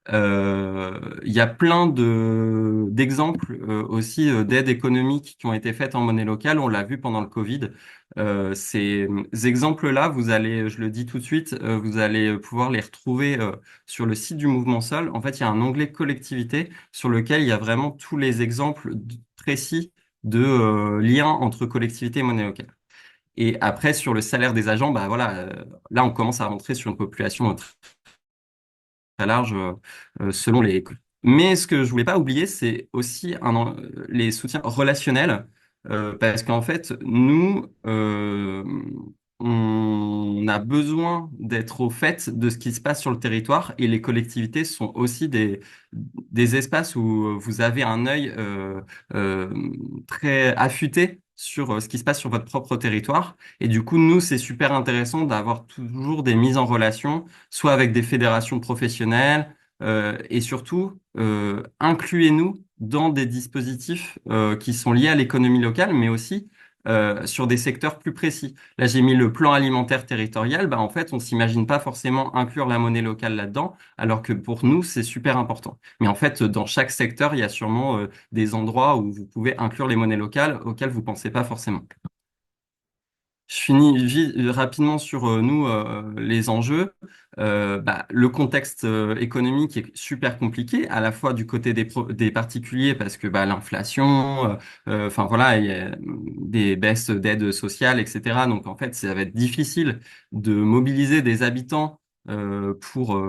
Il y a plein d'exemples aussi d'aides économiques qui ont été faites en monnaie locale. On l'a vu pendant le Covid. Ces exemples-là, vous allez, je le dis tout de suite, vous allez pouvoir les retrouver sur le site du Mouvement Sol. En fait, il y a un onglet collectivité sur lequel il y a vraiment tous les exemples précis de liens entre collectivité et monnaie locale. Et après, sur le salaire des agents, bah voilà, là, on commence à rentrer sur une population très large selon les écoles. Mais ce que je voulais pas oublier, c'est aussi les soutiens relationnels, parce qu'en fait, nous, on a besoin d'être au fait de ce qui se passe sur le territoire et les collectivités sont aussi des espaces où vous avez un œil euh, très affûté sur ce qui se passe sur votre propre territoire. Et du coup, nous, c'est super intéressant d'avoir toujours des mises en relation soit avec des fédérations professionnelles, et surtout, incluez-nous dans des dispositifs qui sont liés à l'économie locale, mais aussi sur des secteurs plus précis. Là, j'ai mis le plan alimentaire territorial. Bah, en fait, on s'imagine pas forcément inclure la monnaie locale là-dedans, alors que pour nous, c'est super important. Mais en fait, dans chaque secteur, il y a sûrement des endroits où vous pouvez inclure les monnaies locales auxquelles vous pensez pas forcément. Je finis rapidement sur nous, les enjeux. Bah, le contexte économique est super compliqué, à la fois du côté des particuliers, parce que bah, l'inflation, enfin voilà, il y a des baisses d'aides sociales, etc. Donc en fait, ça va être difficile de mobiliser des habitants pour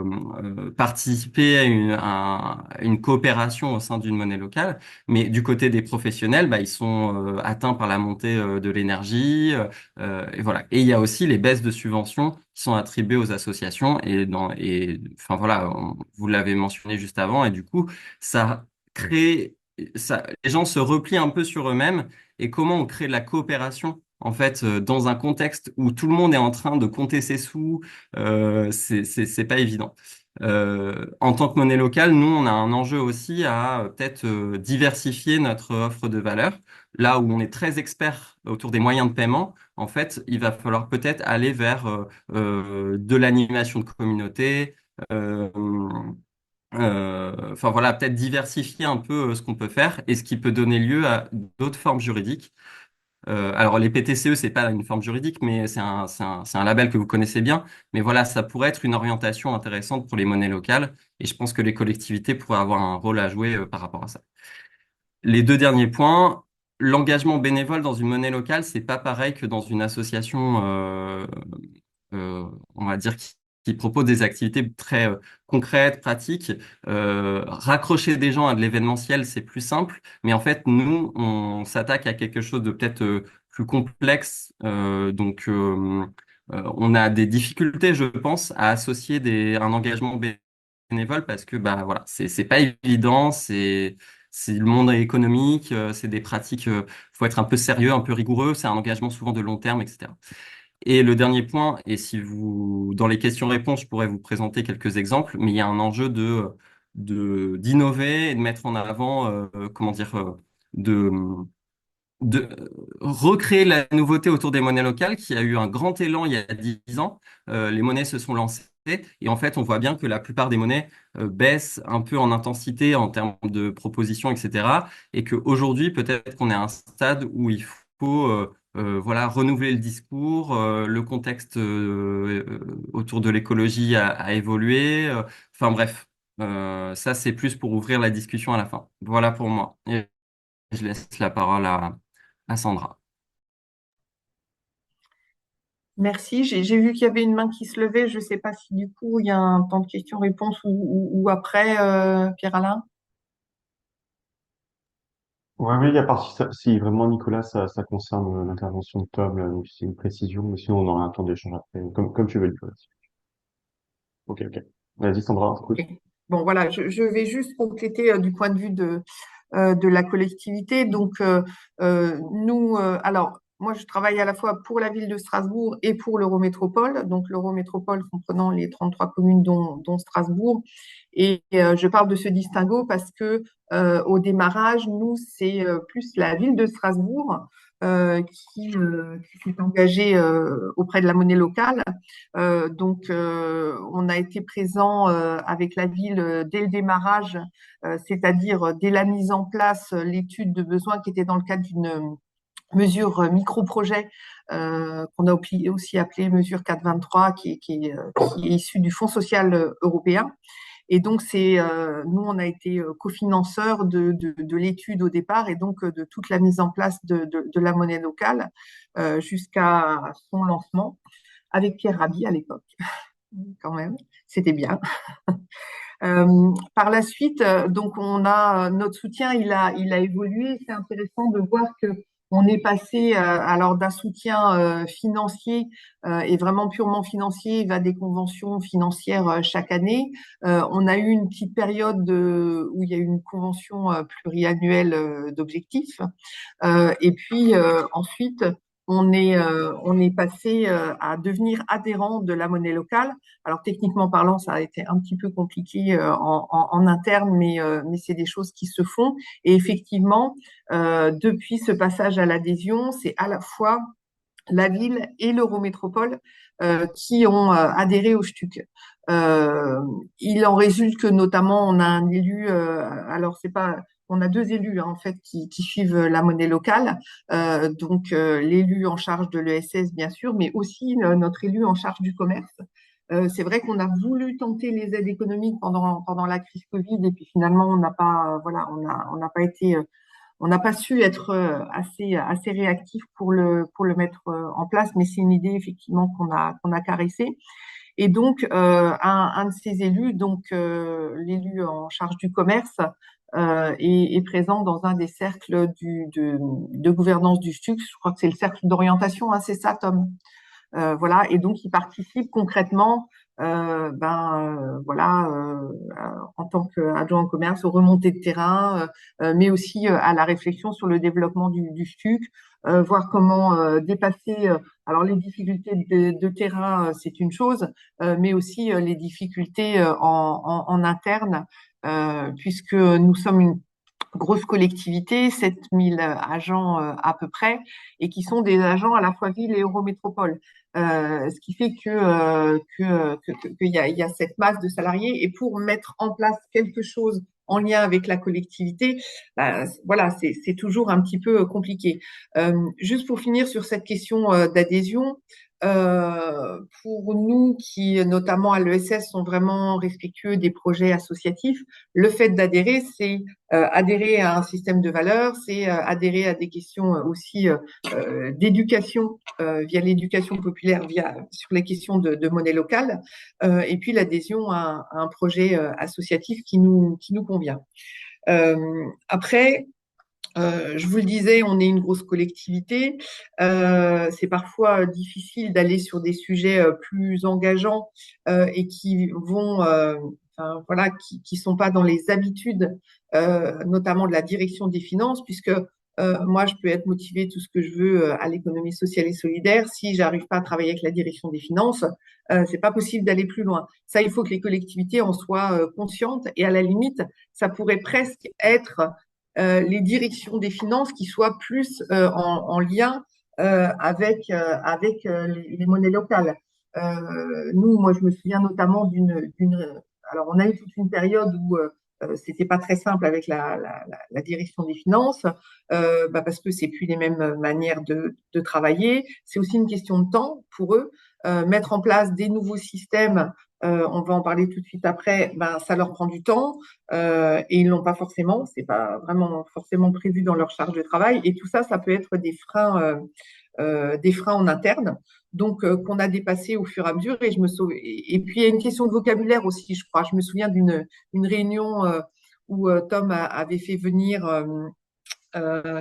participer à une coopération au sein d'une monnaie locale. Mais du côté des professionnels, bah, ils sont atteints par la montée de l'énergie. Et voilà. Et il y a aussi les baisses de subventions qui sont attribuées aux associations enfin voilà, vous l'avez mentionné juste avant et du coup, ça crée les gens se replient un peu sur eux-mêmes et comment on crée de la coopération en fait dans un contexte où tout le monde est en train de compter ses sous, c'est pas évident. En tant que monnaie locale, nous, on a un enjeu aussi à peut-être diversifier notre offre de valeur. Là où on est très expert autour des moyens de paiement, en fait, il va falloir peut-être aller vers de l'animation de communauté. euh, enfin voilà, peut-être diversifier un peu ce qu'on peut faire et ce qui peut donner lieu à d'autres formes juridiques. Alors les PTCE, c'est pas une forme juridique, mais c'est un label que vous connaissez bien. Mais voilà, ça pourrait être une orientation intéressante pour les monnaies locales, et je pense que les collectivités pourraient avoir un rôle à jouer par rapport à ça. Les deux derniers points, l'engagement bénévole dans une monnaie locale, c'est pas pareil que dans une association, on va dire, qui propose des activités très concrètes, pratiques. Raccrocher des gens à de l'événementiel, c'est plus simple, mais en fait, nous, on s'attaque à quelque chose de peut-être plus complexe. On a des difficultés, je pense, à associer un engagement bénévole parce que bah voilà, c'est pas évident, c'est le monde économique, c'est des pratiques, faut être un peu sérieux, un peu rigoureux, c'est un engagement souvent de long terme, etc. Et le dernier point, et si vous, dans les questions-réponses, je pourrais vous présenter quelques exemples, mais il y a un enjeu d'innover et de mettre en avant, comment dire, de recréer la nouveauté autour des monnaies locales qui a eu un grand élan il y a 10 ans. Les monnaies se sont lancées et en fait, on voit bien que la plupart des monnaies baissent un peu en intensité en termes de propositions, etc. Et qu'aujourd'hui, peut-être qu'on est à un stade où il faut voilà, renouveler le discours, le contexte autour de l'écologie a évolué. Enfin bref, ça c'est plus pour ouvrir la discussion à la fin. Voilà pour moi. Et je laisse la parole à Sandra. Merci. J'ai vu qu'il y avait une main qui se levait. Je ne sais pas si du coup il y a un temps de questions-réponses ou après, Pierre-Alain. Ouais, oui, à part si vraiment, Nicolas, ça concerne l'intervention de Tom, là, donc c'est une précision, mais sinon on aura un temps d'échange après, comme tu veux, Nicolas. Ok, ok. Vas-y, Sandra, écoute. Ok. Bon, voilà, je vais juste compléter du point de vue de la collectivité. Donc, nous, alors, moi, je travaille à la fois pour la ville de Strasbourg et pour l'Eurométropole, donc l'Eurométropole comprenant les 33 communes dont Strasbourg. Et je parle de ce distinguo parce que au démarrage, nous, c'est plus la ville de Strasbourg qui s'est engagée auprès de la monnaie locale. On a été présent avec la ville dès le démarrage, c'est-à-dire dès la mise en place, l'étude de besoins qui était dans le cadre d'une mesure micro-projet qu'on a aussi appelée mesure 423, qui est issue du Fonds social européen. Et donc, nous, on a été cofinanceurs de l'étude au départ et donc de toute la mise en place de la monnaie locale jusqu'à son lancement avec Pierre Rabhi à l'époque. Quand même, c'était bien. Par la suite, donc on a notre soutien, il a évolué. C'est intéressant de voir que on est passé alors d'un soutien financier et vraiment purement financier vers des conventions financières chaque année. On a eu une petite période où il y a eu une convention pluriannuelle d'objectifs. Et puis ensuite, on est passé à devenir adhérent de la monnaie locale. Alors techniquement parlant, ça a été un petit peu compliqué en interne, mais c'est des choses qui se font. Et effectivement, depuis ce passage à l'adhésion, c'est à la fois la ville et l'Eurométropole qui ont adhéré au STUC. Il en résulte que notamment on a un élu, alors c'est pas, on a deux élus hein, en fait qui suivent la monnaie locale, l'élu en charge de l'ESS bien sûr, mais aussi notre élu en charge du commerce. C'est vrai qu'on a voulu tenter les aides économiques pendant la crise Covid et puis finalement on n'a pas voilà on n'a pas été on n'a pas su être assez réactif pour le mettre en place, mais c'est une idée effectivement qu'on a caressée. Et donc, un de ces élus, donc l'élu en charge du commerce, est présent dans un des cercles de gouvernance du STUC. Je crois que c'est le cercle d'orientation, hein, c'est ça, Tom? Voilà, et donc il participe concrètement, voilà, en tant qu'adjoint au commerce, aux remontées de terrain, mais aussi à la réflexion sur le développement du STUC, voir comment dépasser. Alors les difficultés de terrain, c'est une chose, mais aussi les difficultés en interne, puisque nous sommes une grosse collectivité, 7000 agents à peu près, et qui sont des agents à la fois ville et Eurométropole. Ce qui fait qu'il y a cette masse de salariés. Et pour mettre en place quelque chose en lien avec la collectivité, bah, voilà, c'est toujours un petit peu compliqué. Juste pour finir sur cette question d'adhésion, pour nous qui, notamment à l'ESS, sont vraiment respectueux des projets associatifs, le fait d'adhérer, c'est adhérer à un système de valeurs, c'est adhérer à des questions aussi d'éducation via l'éducation populaire, sur les questions de monnaie locale, et puis l'adhésion à un projet associatif qui nous convient. Après, je vous le disais, on est une grosse collectivité. C'est parfois difficile d'aller sur des sujets plus engageants et qui vont, enfin, voilà, qui sont pas dans les habitudes, notamment de la direction des finances, puisque moi, je peux être motivée tout ce que je veux à l'économie sociale et solidaire. Si j'arrive pas à travailler avec la direction des finances, c'est pas possible d'aller plus loin. Ça, il faut que les collectivités en soient conscientes et à la limite, ça pourrait presque être les directions des finances qui soient plus en lien avec les monnaies locales. Nous, moi, je me souviens notamment alors, on a eu toute une période où c'était pas très simple avec la direction des finances, parce que c'est plus les mêmes manières de travailler. C'est aussi une question de temps pour eux. Mettre en place des nouveaux systèmes, on va en parler tout de suite après, ça leur prend du temps et ils l'ont pas forcément. C'est pas vraiment forcément prévu dans leur charge de travail. Et tout ça, ça peut être des freins en interne, donc qu'on a dépassé au fur et à mesure. Et puis il y a une question de vocabulaire aussi, je crois. Je me souviens d'une réunion où Tom avait fait venir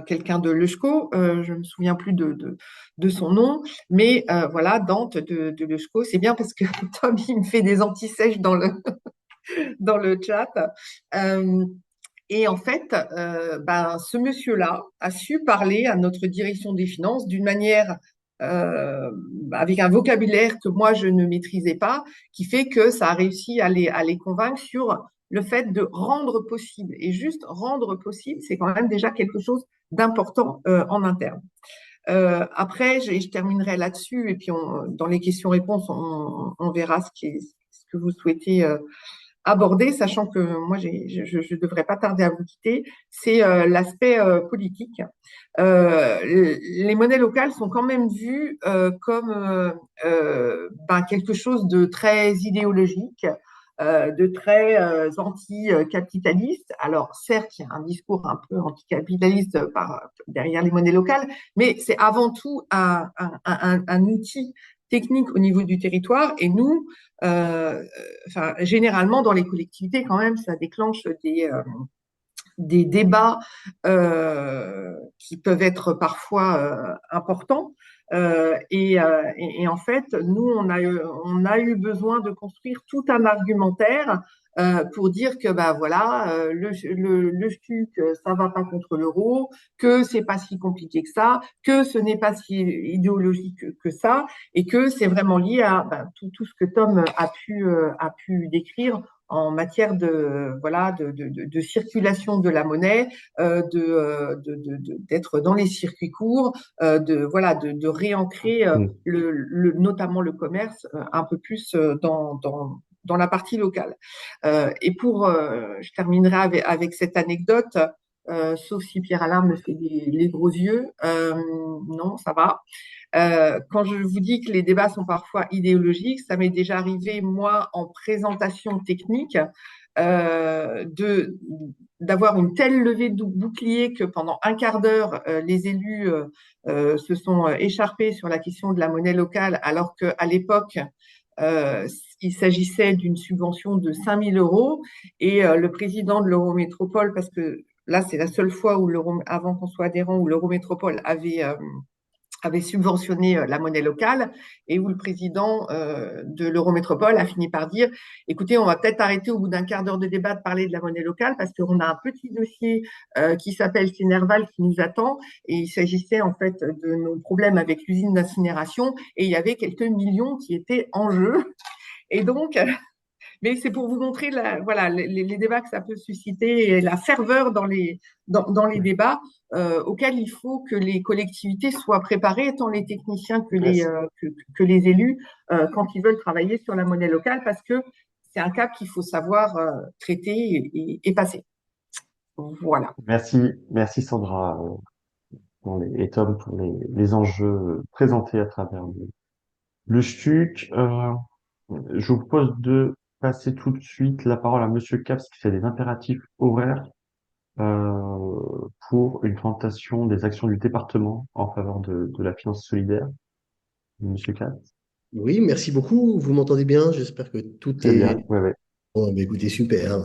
quelqu'un de l'ESCO, je me souviens plus de son nom, mais voilà, Dante de l'ESCO. C'est bien parce que Tom, il me fait des anti-sèches dans le chat. Et en fait, ce monsieur-là a su parler à notre direction des finances d'une manière avec un vocabulaire que moi je ne maîtrisais pas, qui fait que ça a réussi à les convaincre sur le fait de rendre possible. Et juste rendre possible, c'est quand même déjà quelque chose d'important en interne. Après, je terminerai là-dessus, et puis dans les questions-réponses, on verra ce que vous souhaitez aborder, sachant que moi, je ne devrais pas tarder à vous quitter, c'est l'aspect politique. Les monnaies locales sont quand même vues comme quelque chose de très idéologique, de très anti-capitaliste. Alors, certes, il y a un discours un peu anticapitaliste derrière les monnaies locales, mais c'est avant tout un outil technique au niveau du territoire. Et nous, généralement, dans les collectivités, quand même, ça déclenche des débats qui peuvent être parfois importants. Et en fait, nous, on a eu besoin de construire tout un argumentaire pour dire que voilà, le STUC, ça va pas contre l'euro, que c'est pas si compliqué que ça, que ce n'est pas si idéologique que ça, et que c'est vraiment lié à tout ce que Tom a pu décrire en matière de circulation de la monnaie, d'être dans les circuits courts, de réancrer notamment le commerce un peu plus dans la partie locale. Je terminerai avec cette anecdote. Sauf si Pierre-Alain me fait les gros yeux. Non, ça va. Quand je vous dis que les débats sont parfois idéologiques, ça m'est déjà arrivé, moi, en présentation technique, d'avoir une telle levée de bouclier que pendant un quart d'heure, les élus se sont écharpés sur la question de la monnaie locale, alors qu'à l'époque, il s'agissait d'une subvention de 5 000 euros et le président de l'Eurométropole, parce que là, c'est la seule fois où avant qu'on soit adhérent, où l'Eurométropole avait subventionné la monnaie locale et où le président de l'Eurométropole a fini par dire écoutez, on va peut-être arrêter au bout d'un quart d'heure de débat de parler de la monnaie locale parce qu'on a un petit dossier qui s'appelle Synerval qui nous attend et il s'agissait en fait de nos problèmes avec l'usine d'incinération et il y avait quelques millions qui étaient en jeu et donc mais c'est pour vous montrer les débats que ça peut susciter et la ferveur dans les débats auxquels il faut que les collectivités soient préparées, tant les techniciens que les élus, quand ils veulent travailler sur la monnaie locale, parce que c'est un cap qu'il faut savoir traiter et passer. Voilà. Merci Sandra et Tom pour les enjeux présentés à travers le STUC. Je vous propose de passer tout de suite la parole à Monsieur Caps qui fait des impératifs horaires euh, pour une présentation des actions du département en faveur de la finance solidaire. Monsieur Caps, Oui, merci beaucoup. Vous m'entendez bien? J'espère que tout très bien. est... Ouais, ouais. Bon, bah, écoutez, super.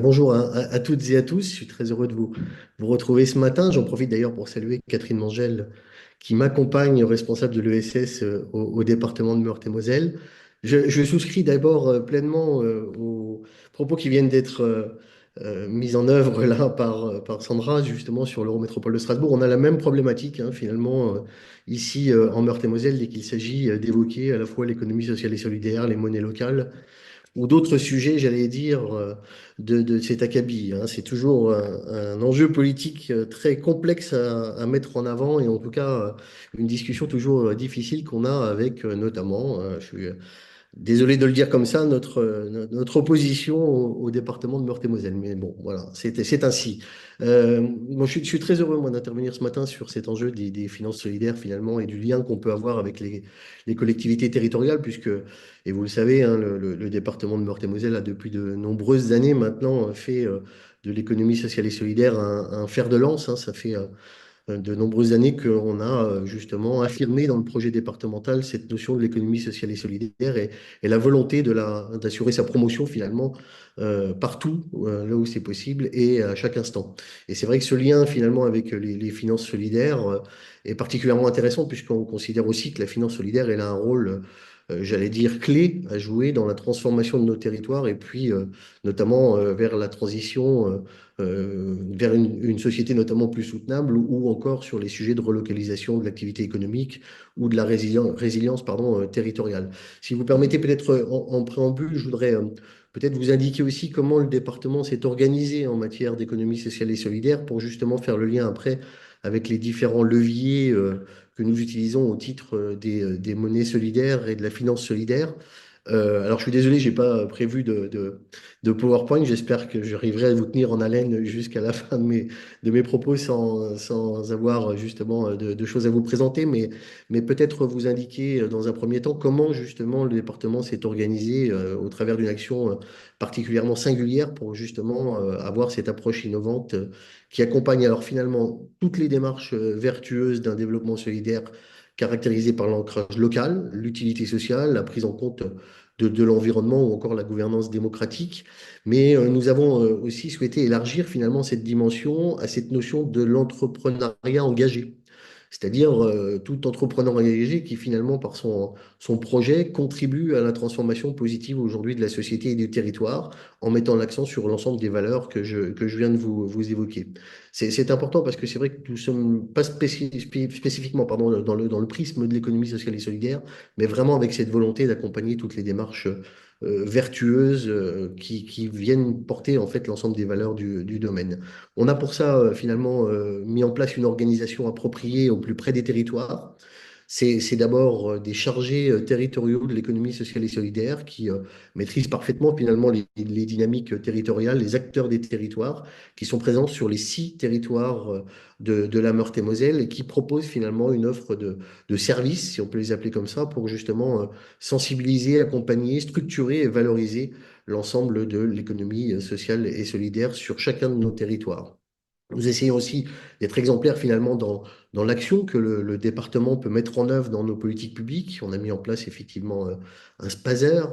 Bonjour à toutes et à tous. Je suis très heureux de vous retrouver ce matin. J'en profite d'ailleurs pour saluer Catherine Mangel, qui m'accompagne, responsable de l'ESS au département de Meurthe-et-Moselle. Je souscris d'abord pleinement aux propos qui viennent d'être mis en œuvre là par Sandra, justement sur l'Eurométropole de Strasbourg. On a la même problématique, hein, finalement, ici en Meurthe-et-Moselle, dès qu'il s'agit d'évoquer à la fois l'économie sociale et solidaire, les monnaies locales ou d'autres sujets, j'allais dire, de cet acabit, hein. C'est toujours un enjeu politique très complexe à mettre en avant et en tout cas une discussion toujours difficile qu'on a avec notamment, je suis désolé de le dire comme ça, notre opposition au département de Meurthe-et-Moselle. Mais bon, voilà, c'est ainsi. Moi, je suis très heureux, moi, d'intervenir ce matin sur cet enjeu des finances solidaires, finalement, et du lien qu'on peut avoir avec les collectivités territoriales, puisque, et vous le savez, hein, le département de Meurthe-et-Moselle a depuis de nombreuses années maintenant fait de l'économie sociale et solidaire un fer de lance, hein. Ça fait de nombreuses années qu'on a justement affirmé dans le projet départemental cette notion de l'économie sociale et solidaire et la volonté d'assurer sa promotion finalement partout là où c'est possible et à chaque instant. Et c'est vrai que ce lien finalement avec les finances solidaires est particulièrement intéressant puisqu'on considère aussi que la finance solidaire elle a un rôle j'allais dire clé à jouer dans la transformation de nos territoires et puis notamment vers la transition vers une société notamment plus soutenable ou encore sur les sujets de relocalisation de l'activité économique ou de la résilience pardon, territoriale. Si vous permettez peut-être en préambule, je voudrais peut-être vous indiquer aussi comment le département s'est organisé en matière d'économie sociale et solidaire pour justement faire le lien après avec les différents leviers que nous utilisons au titre des monnaies solidaires et de la finance solidaire. Alors, je suis désolé, j'ai pas prévu de PowerPoint. J'espère que j'arriverai à vous tenir en haleine jusqu'à la fin de mes propos sans avoir justement de choses à vous présenter, mais peut-être vous indiquer dans un premier temps comment justement le département s'est organisé au travers d'une action particulièrement singulière pour justement avoir cette approche innovante qui accompagne alors finalement toutes les démarches vertueuses d'un développement solidaire caractérisé par l'ancrage local, l'utilité sociale, la prise en compte de l'environnement ou encore la gouvernance démocratique. Mais nous avons aussi souhaité élargir finalement cette dimension à cette notion de l'entrepreneuriat engagé. C'est-à-dire tout entrepreneur engagé qui finalement par son projet contribue à la transformation positive aujourd'hui de la société et du territoire en mettant l'accent sur l'ensemble des valeurs que je viens de vous évoquer. C'est important parce que c'est vrai que nous ne sommes pas spécifiquement pardon, dans le prisme de l'économie sociale et solidaire, mais vraiment avec cette volonté d'accompagner toutes les démarches vertueuses qui viennent porter en fait l'ensemble des valeurs du domaine. On a pour ça finalement mis en place une organisation appropriée au plus près des territoires. C'est d'abord des chargés territoriaux de l'économie sociale et solidaire qui maîtrisent parfaitement finalement les dynamiques territoriales, les acteurs des territoires qui sont présents sur les 6 territoires de la Meurthe-et-Moselle et qui proposent finalement une offre de services, si on peut les appeler comme ça, pour justement sensibiliser, accompagner, structurer et valoriser l'ensemble de l'économie sociale et solidaire sur chacun de nos territoires. Nous essayons aussi d'être exemplaires finalement dans l'action que le département peut mettre en œuvre dans nos politiques publiques. On a mis en place effectivement un SPASER,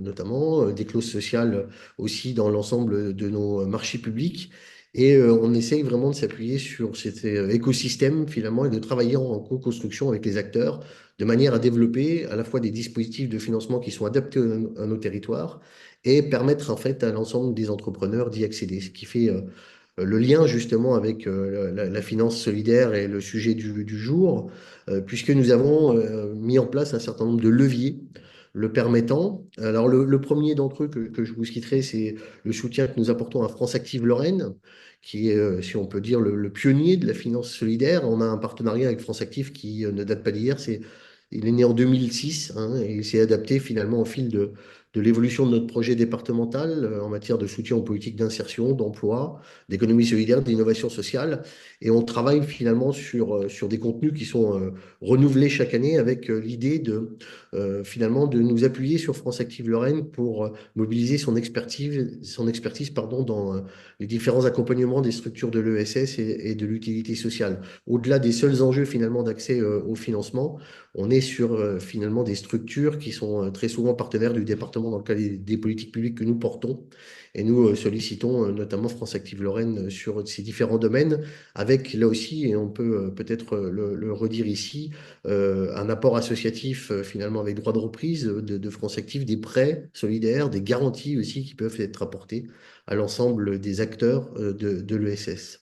notamment, des clauses sociales aussi dans l'ensemble de nos marchés publics. Et on essaye vraiment de s'appuyer sur cet écosystème finalement et de travailler en co-construction avec les acteurs de manière à développer à la fois des dispositifs de financement qui sont adaptés à nos territoires et permettre en fait à l'ensemble des entrepreneurs d'y accéder. Ce qui fait le lien justement avec la finance solidaire et le sujet du jour, puisque nous avons mis en place un certain nombre de leviers le permettant. Alors le premier d'entre eux que je vous citerai, c'est le soutien que nous apportons à France Active Lorraine, qui est, si on peut dire, le pionnier de la finance solidaire. On a un partenariat avec France Active qui ne date pas d'hier, il est né en 2006 hein, et il s'est adapté finalement au fil de l'évolution de notre projet départemental en matière de soutien aux politiques d'insertion, d'emploi, d'économie solidaire, d'innovation sociale. Et on travaille finalement sur des contenus qui sont renouvelés chaque année avec l'idée finalement de nous appuyer sur France Active Lorraine pour mobiliser son expertise pardon, dans les différents accompagnements des structures de l'ESS et de l'utilité sociale. Au-delà des seuls enjeux finalement d'accès au financement, on est sur finalement des structures qui sont très souvent partenaires du département dans le cadre des politiques publiques que nous portons. Et nous sollicitons notamment France Active Lorraine sur ces différents domaines, avec là aussi, et on peut peut-être le redire ici, un apport associatif finalement avec droit de reprise de France Active, des prêts solidaires, des garanties aussi qui peuvent être apportées à l'ensemble des acteurs de l'ESS.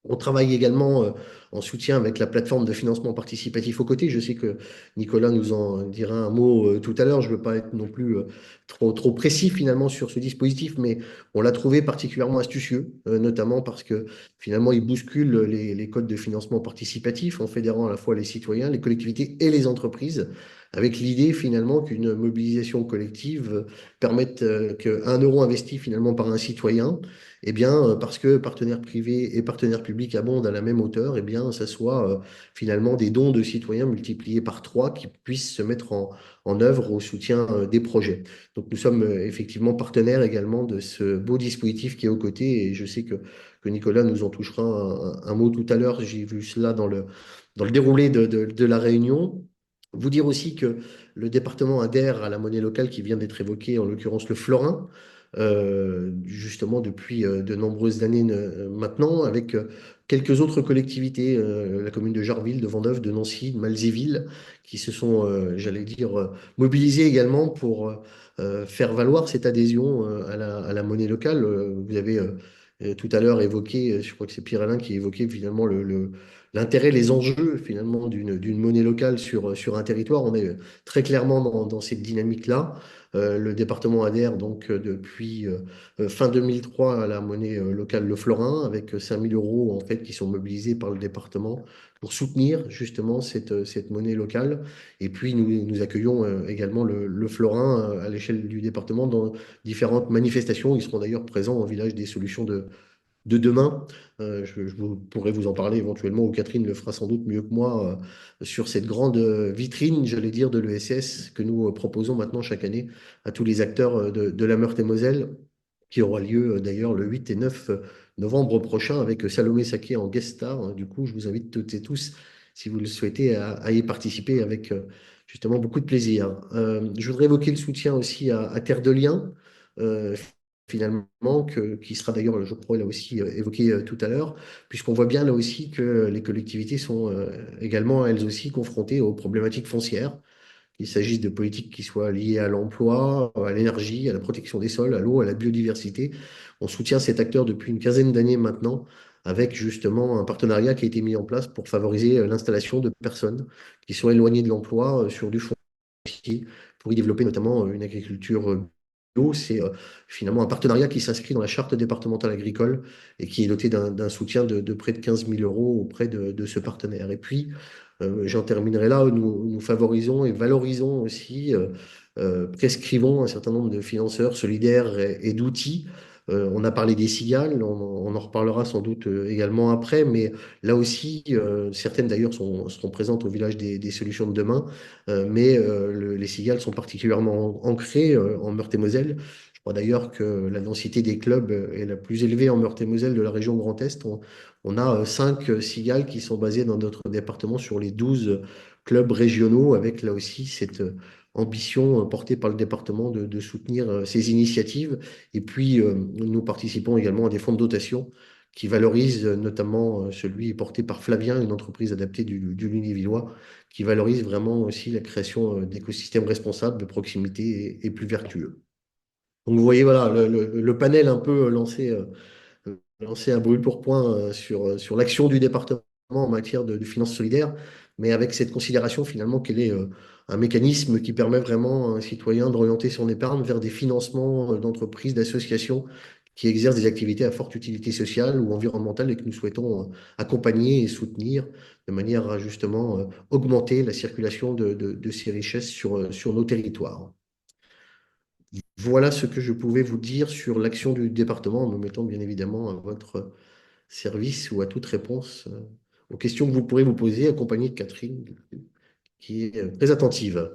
On travaille également en soutien avec la plateforme de financement participatif aux côtés. Je sais que Nicolas nous en dira un mot tout à l'heure. Je ne veux pas être non plus trop précis finalement sur ce dispositif, mais on l'a trouvé particulièrement astucieux, notamment parce que finalement il bouscule les codes de financement participatif en fédérant à la fois les citoyens, les collectivités et les entreprises, avec l'idée finalement qu'une mobilisation collective permette qu'un euro investi finalement par un citoyen, eh bien, parce que partenaires privés et partenaires publics abondent à la même hauteur, eh bien, ça soit finalement des dons de citoyens multipliés par trois qui puissent se mettre en œuvre au soutien des projets. Donc, nous sommes effectivement partenaires également de ce beau dispositif qui est aux côtés, et je sais que Nicolas nous en touchera un mot tout à l'heure. J'ai vu cela dans le déroulé de la réunion. Vous dire aussi que le département adhère à la monnaie locale qui vient d'être évoquée, en l'occurrence le florin, justement depuis de nombreuses années maintenant, avec quelques autres collectivités, la commune de Jarville, de Vendœuvre, de Nancy, de Malzéville, qui se sont, j'allais dire, mobilisées également pour faire valoir cette adhésion à la monnaie locale. Vous avez tout à l'heure évoqué, je crois que c'est Pierre-Alain qui évoquait finalement l'intérêt, les enjeux finalement d'une monnaie locale sur un territoire. On est très clairement dans cette dynamique-là. Le département adhère donc depuis fin 2003 à la monnaie locale le florin, avec 5 000 euros en fait qui sont mobilisés par le département pour soutenir justement cette monnaie locale. Et puis nous accueillons également le florin à l'échelle du département dans différentes manifestations. Ils seront d'ailleurs présents au village des solutions de demain. Pourrais vous en parler éventuellement, ou Catherine le fera sans doute mieux que moi, sur cette grande vitrine, j'allais dire, de l'ESS que nous proposons maintenant chaque année à tous les acteurs de la Meurthe-et-Moselle, qui aura lieu d'ailleurs le 8 et 9 novembre prochain avec Salomé Saké en guest star. Du coup, je vous invite toutes et tous, si vous le souhaitez, à y participer avec justement beaucoup de plaisir. Je voudrais évoquer le soutien aussi à Terre de Liens. euh, Finalement, qui sera d'ailleurs, je crois, là aussi évoqué tout à l'heure, puisqu'on voit bien là aussi que les collectivités sont également, elles aussi, confrontées aux problématiques foncières, qu'il s'agisse de politiques qui soient liées à l'emploi, à l'énergie, à la protection des sols, à l'eau, à la biodiversité. On soutient cet acteur depuis une quinzaine d'années maintenant, avec justement un partenariat qui a été mis en place pour favoriser l'installation de personnes qui sont éloignées de l'emploi sur du foncier, pour y développer notamment une agriculture bio. C'est finalement un partenariat qui s'inscrit dans la charte départementale agricole et qui est doté d'un soutien de près de 15 000 euros auprès de ce partenaire. Et puis, j'en terminerai là, nous favorisons et valorisons aussi, prescrivons un certain nombre de financeurs solidaires et d'outils. On a parlé des cigales, on en reparlera sans doute également après, mais là aussi, certaines d'ailleurs seront présentes au village des solutions de demain, mais les cigales sont particulièrement ancrées en Meurthe-et-Moselle. Je crois d'ailleurs que la densité des clubs est la plus élevée en Meurthe-et-Moselle de la région Grand Est. On a 5 cigales qui sont basées dans notre département sur les 12 clubs régionaux, avec là aussi cette ambition portée par le département de soutenir ces initiatives. Et puis, nous participons également à des fonds de dotation qui valorisent notamment celui porté par Flavien, une entreprise adaptée du Lunévillois, qui valorise vraiment aussi la création d'écosystèmes responsables, de proximité et plus vertueux. Donc, vous voyez, voilà, le panel un peu lancé à brûle pour point sur l'action du département en matière de finances solidaires, mais avec cette considération finalement qu'elle est un mécanisme qui permet vraiment à un citoyen d'orienter son épargne vers des financements d'entreprises, d'associations qui exercent des activités à forte utilité sociale ou environnementale et que nous souhaitons accompagner et soutenir de manière à justement augmenter la circulation de ces richesses sur nos territoires. Voilà ce que je pouvais vous dire sur l'action du département, en me mettant bien évidemment à votre service ou à toute réponse aux questions que vous pourrez vous poser, accompagné de Catherine, qui est très attentive.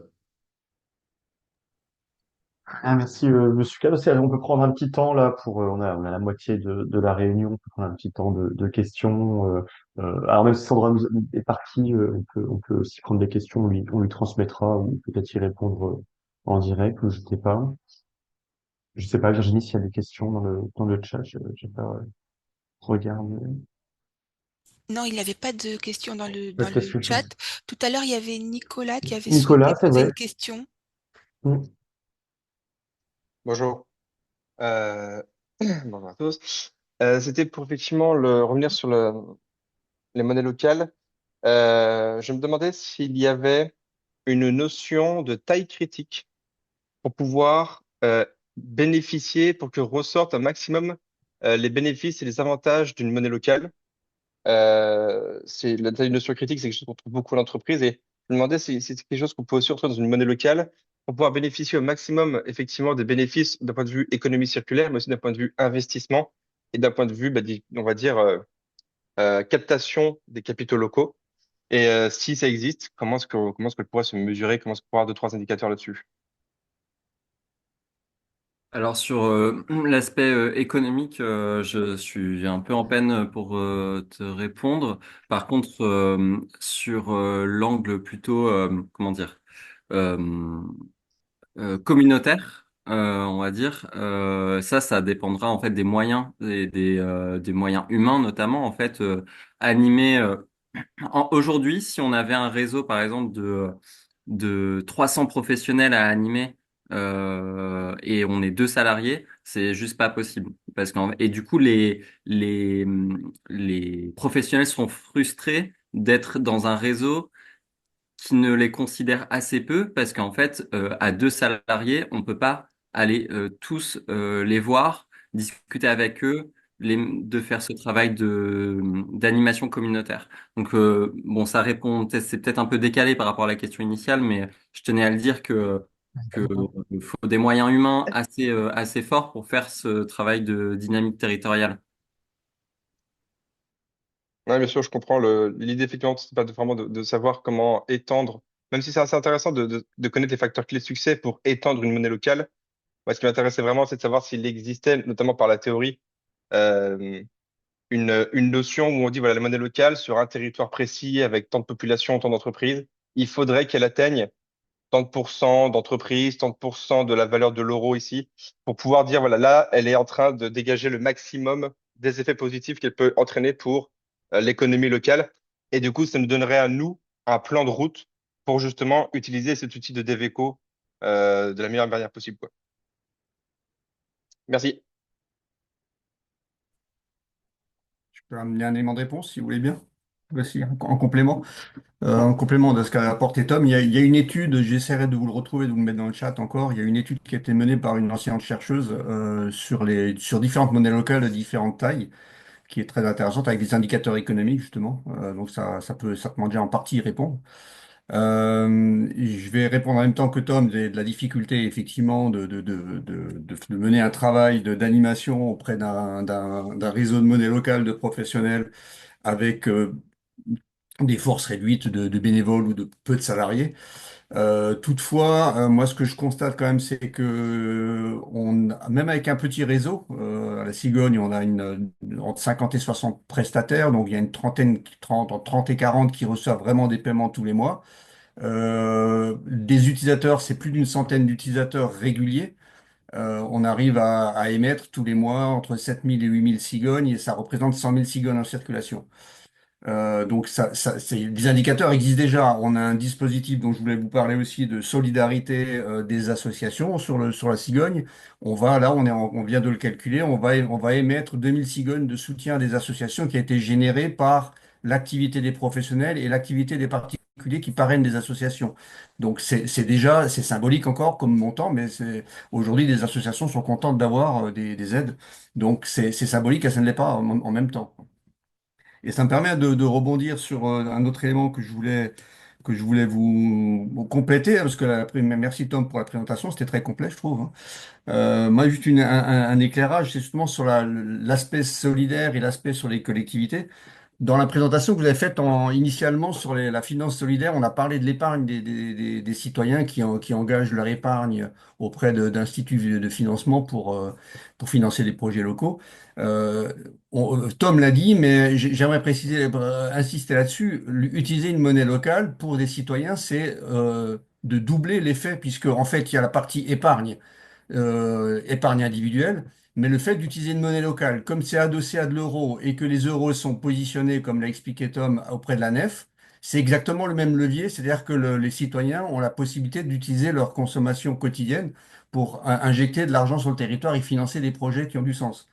Ah, merci, Monsieur Callot. On peut prendre un petit temps là pour, on a la moitié de la réunion, on peut prendre un petit temps de questions. Alors même si Sandra est partie, on peut aussi prendre des questions, on lui transmettra ou peut-être y répondre en direct, ou je sais pas. Je sais pas, Virginie, s'il y a des questions dans le chat, j'ai pas regardé. Non, il n'y avait pas de questions Pas dans de le questions. chat. Tout à l'heure, il y avait Nicolas qui avait souhaité Nicolas, c'est poser vrai. une question. Mm. Bonjour. Euh, Bonjour à tous. C'était pour effectivement revenir sur les monnaies locales. Je me demandais s'il y avait une notion de taille critique pour pouvoir bénéficier, pour que ressortent un maximum les bénéfices et les avantages d'une monnaie locale. C'est la taille de notion critique, c'est quelque chose qu'on trouve beaucoup en entreprise et je me demandais si c'est quelque chose qu'on peut aussi retrouver dans une monnaie locale pour pouvoir bénéficier au maximum effectivement des bénéfices d'un point de vue économie circulaire, mais aussi d'un point de vue investissement et d'un point de vue, on va dire, captation des capitaux locaux. Et si ça existe, comment est-ce que pourrait se mesurer, comment est-ce qu'on pourrait avoir deux, trois indicateurs là-dessus? Alors sur l'aspect économique, je suis un peu en peine pour te répondre. Par contre, sur l'angle plutôt, comment dire, euh, communautaire, on va dire, ça dépendra en fait des moyens, des moyens humains notamment en fait, animés. Aujourd'hui, si on avait un réseau, par exemple, de 300 professionnels à animer et on est deux salariés, c'est juste pas possible. Et du coup, les professionnels sont frustrés d'être dans un réseau qui ne les considère assez peu parce qu'en fait, à deux salariés, on peut pas aller tous les voir, discuter avec eux, de faire ce travail d'animation communautaire. Donc bon, ça répond, c'est peut-être un peu décalé par rapport à la question initiale, mais je tenais à le dire que il faut des moyens humains assez forts pour faire ce travail de dynamique territoriale. Oui, bien sûr, je comprends l'idée effectivement, c'est pas vraiment de savoir comment étendre, même si c'est assez intéressant de connaître les facteurs clés de succès pour étendre une monnaie locale. Moi, ce qui m'intéressait vraiment, c'est de savoir s'il existait, notamment par la théorie, euh, une notion où on dit, voilà, la monnaie locale sur un territoire précis avec tant de population, tant d'entreprises, il faudrait qu'elle atteigne tant de pourcents d'entreprises, tant de pourcents de la valeur de l'euro ici, pour pouvoir dire, voilà, là, elle est en train de dégager le maximum des effets positifs qu'elle peut entraîner pour l'économie locale. Et du coup, ça nous donnerait à nous un plan de route pour justement utiliser cet outil de DVECO de la meilleure manière possible, quoi. Merci. Je peux amener un élément de réponse si vous voulez bien. Voici en complément. En complément de ce qu'a apporté Tom, il y a une étude, j'essaierai de vous le retrouver, de vous le mettre dans le chat encore. Il y a une étude qui a été menée par une ancienne chercheuse sur différentes monnaies locales de différentes tailles, qui est très intéressante avec des indicateurs économiques justement. Donc ça peut certainement déjà en partie y répondre. Je vais répondre en même temps que Tom de la difficulté effectivement de mener un travail d'animation auprès d'un réseau de monnaie locale de professionnels avec des forces réduites de bénévoles ou de peu de salariés. Toutefois, moi, ce que je constate quand même, c'est que même avec un petit réseau, à la Cigogne, on a entre 50 et 60 prestataires, donc il y a une trentaine, 30, entre 30 et 40 qui reçoivent vraiment des paiements tous les mois. Des utilisateurs, c'est plus d'une centaine d'utilisateurs réguliers. On arrive à émettre tous les mois entre 7 000 et 8 000 cigognes et ça représente 100 000 cigognes en circulation. Donc des indicateurs existent déjà. On a un dispositif dont je voulais vous parler aussi de solidarité des associations sur la cigogne. On vient de le calculer, on va émettre 2000 cigognes de soutien des associations qui a été générée par l'activité des professionnels et l'activité des particuliers qui parrainent des associations. Donc c'est symbolique encore comme montant, mais aujourd'hui des associations sont contentes d'avoir des aides. Donc c'est symbolique et ça ne l'est pas en même temps. Et ça me permet de rebondir sur un autre élément que je voulais vous compléter, hein, parce que merci Tom pour la présentation, c'était très complet, je trouve, hein. Moi, juste un éclairage, c'est justement sur l'aspect solidaire et l'aspect sur les collectivités. Dans la présentation que vous avez faite initialement sur la finance solidaire, on a parlé de l'épargne des citoyens qui engagent leur épargne auprès d'instituts de financement pour financer des projets locaux. Euh, Tom l'a dit, mais j'aimerais préciser, insister là-dessus. Utiliser une monnaie locale pour des citoyens, c'est de doubler l'effet, puisque en fait, il y a la partie épargne individuelle. Mais le fait d'utiliser une monnaie locale, comme c'est adossé à de l'euro et que les euros sont positionnés, comme l'a expliqué Tom, auprès de la nef, c'est exactement le même levier, c'est-à-dire que les citoyens ont la possibilité d'utiliser leur consommation quotidienne pour injecter de l'argent sur le territoire et financer des projets qui ont du sens.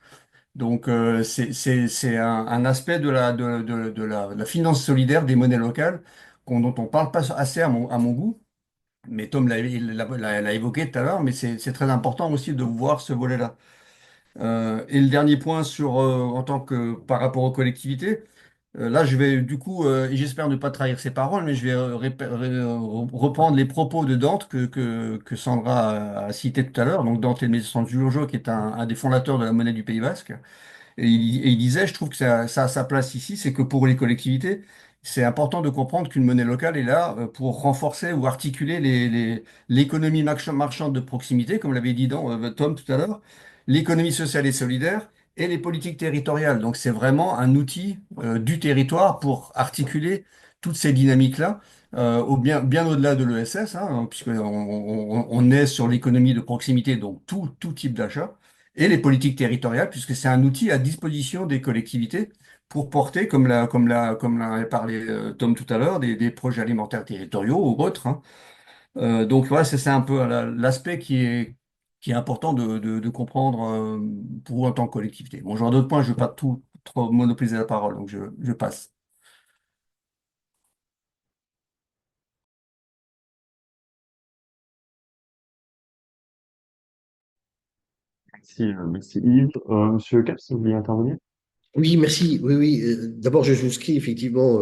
Donc, c'est un aspect de la finance solidaire des monnaies locales dont on parle pas assez à mon goût. Mais Tom l'a évoqué tout à l'heure, mais c'est très important aussi de voir ce volet-là. Et le dernier point en tant que par rapport aux collectivités, là je vais du coup, et j'espère ne pas trahir ses paroles, mais je vais reprendre les propos de Dante que Sandra a cité tout à l'heure. Donc Dante Messangiurgo, qui est un des fondateurs de la monnaie du Pays Basque. Et il disait, je trouve que ça a sa place ici, c'est que pour les collectivités, c'est important de comprendre qu'une monnaie locale est là pour renforcer ou articuler l'économie marchande de proximité, comme l'avait dit Tom tout à l'heure, l'économie sociale et solidaire et les politiques territoriales. Donc c'est vraiment un outil du territoire pour articuler toutes ces dynamiques-là, bien au-delà de l'ESS, hein, puisqu'on on est sur l'économie de proximité, donc tout type d'achat et les politiques territoriales, puisque c'est un outil à disposition des collectivités pour porter, comme l'a parlé Tom tout à l'heure, des projets alimentaires territoriaux ou autres, hein. Donc voilà, c'est un peu l'aspect qui est important de comprendre pour vous en tant que collectivité. Bon, j'aurai d'autres points, je ne veux pas tout trop monopoliser la parole, donc je passe. Merci Yves. Monsieur Cap, si vous voulez intervenir? Oui, merci. Oui, oui. D'abord, je souscris effectivement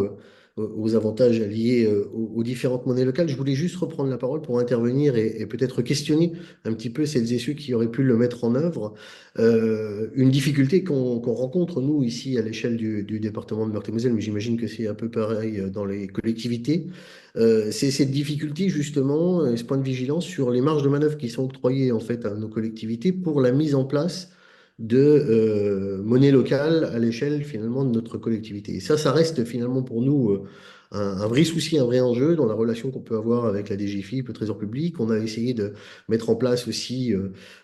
aux avantages liés aux différentes monnaies locales. Je voulais juste reprendre la parole pour intervenir et peut-être questionner un petit peu celles et ceux qui auraient pu le mettre en œuvre. Une difficulté qu'on rencontre, nous, ici, à l'échelle du département de Meurthe-et-Moselle, mais j'imagine que c'est un peu pareil dans les collectivités, c'est cette difficulté, justement, et ce point de vigilance sur les marges de manœuvre qui sont octroyées, en fait, à nos collectivités pour la mise en place de monnaie locale à l'échelle finalement de notre collectivité. Et ça reste finalement pour nous un vrai souci, un vrai enjeu dans la relation qu'on peut avoir avec la DGFiP, le Trésor public. On a essayé de mettre en place aussi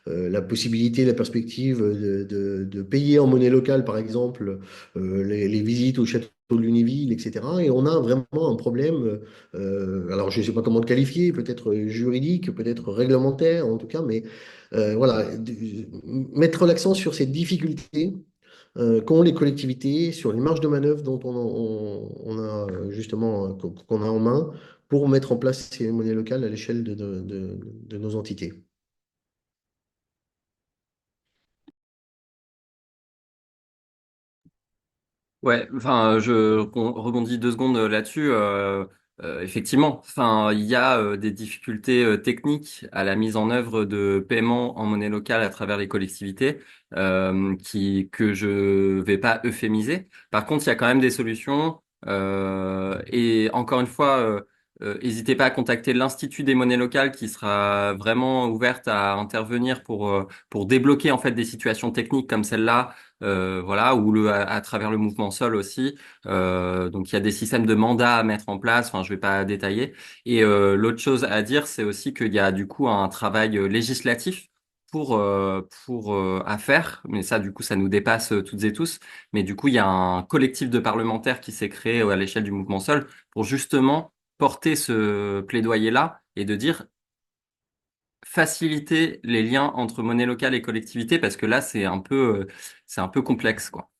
la possibilité, la perspective de payer en monnaie locale, par exemple, les visites au château de Lunéville, etc. Et on a vraiment un problème, alors je ne sais pas comment le qualifier, peut-être juridique, peut-être réglementaire en tout cas, mais voilà, mettre l'accent sur ces difficultés qu'ont les collectivités, sur les marges de manœuvre dont on a justement qu'on a en main pour mettre en place ces monnaies locales à l'échelle de nos entités. Ouais, enfin, rebondis 2 secondes là-dessus. Effectivement, enfin, il y a des difficultés techniques à la mise en œuvre de paiements en monnaie locale à travers les collectivités, que je vais pas euphémiser. Par contre, il y a quand même des solutions. Et encore une fois, n'hésitez pas à contacter l'Institut des monnaies locales qui sera vraiment ouverte à intervenir pour débloquer en fait des situations techniques comme celle-là, voilà, ou à travers le mouvement Sol aussi. Donc il y a des systèmes de mandats à mettre en place. Enfin, je vais pas détailler. Et l'autre chose à dire, c'est aussi qu'il y a du coup un travail législatif à faire. Mais ça, du coup, ça nous dépasse toutes et tous. Mais du coup, il y a un collectif de parlementaires qui s'est créé à l'échelle du mouvement Sol pour justement porter ce plaidoyer-là et de dire faciliter les liens entre monnaie locale et collectivité parce que là, c'est un peu complexe, quoi.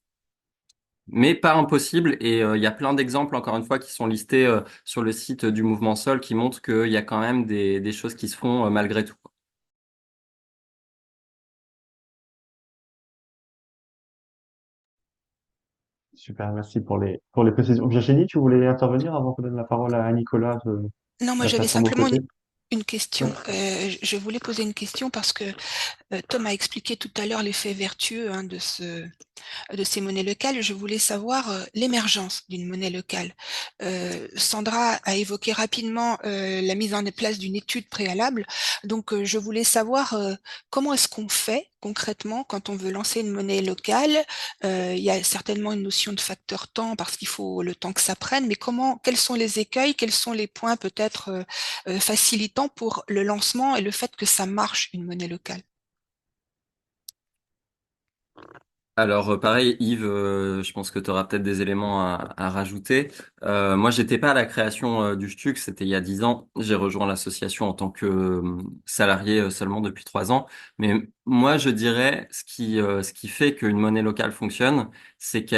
Mais pas impossible. Et il y a plein d'exemples, encore une fois, qui sont listés sur le site du Mouvement Sol qui montrent qu'il y a quand même des choses qui se font malgré tout. super, merci pour les précisions. Virginie, tu voulais intervenir avant qu'on donne la parole à Nicolas de Non, moi la j'avais plateforme aux simplement côtés? une Ouais. question. Je voulais poser une question parce que Tom a expliqué tout à l'heure l'effet vertueux hein, de ces monnaies locales. Je voulais savoir l'émergence d'une monnaie locale. Sandra a évoqué rapidement la mise en place d'une étude préalable. Donc, je voulais savoir comment est-ce qu'on fait concrètement quand on veut lancer une monnaie locale. Il y a certainement une notion de facteur temps parce qu'il faut le temps que ça prenne, mais quels sont les écueils, quels sont les points peut-être facilitants pour le lancement et le fait que ça marche, une monnaie locale? Alors pareil, Yves, je pense que tu auras peut-être des éléments à rajouter. Moi, j'étais pas à la création du STUC, c'était il y a 10 ans. J'ai rejoint l'association en tant que salarié seulement depuis 3 ans. Mais moi, je dirais ce qui fait qu'une monnaie locale fonctionne, c'est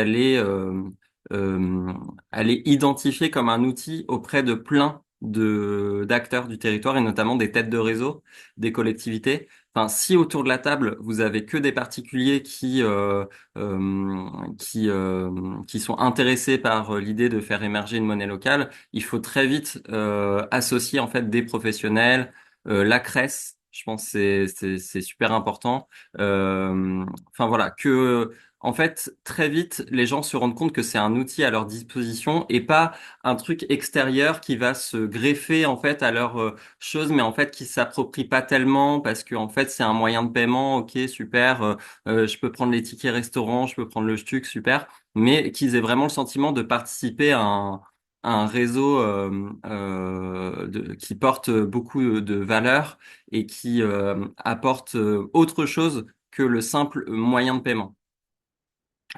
euh, elle est identifiée comme un outil auprès de plein de d'acteurs du territoire et notamment des têtes de réseau, des collectivités. Enfin, si autour de la table, vous avez que des particuliers euh, qui sont intéressés par l'idée de faire émerger une monnaie locale, il faut très vite associer en fait des professionnels, la CRES. Je pense que c'est super important. Enfin voilà que en fait très vite les gens se rendent compte que c'est un outil à leur disposition et pas un truc extérieur qui va se greffer en fait à leur chose, mais en fait qui s'approprie pas tellement parce que en fait c'est un moyen de paiement. Ok, super. Je peux prendre les tickets restaurants, je peux prendre le STUC, super, mais qu'ils aient vraiment le sentiment de participer à un réseau qui porte beaucoup de valeurs et qui apporte autre chose que le simple moyen de paiement.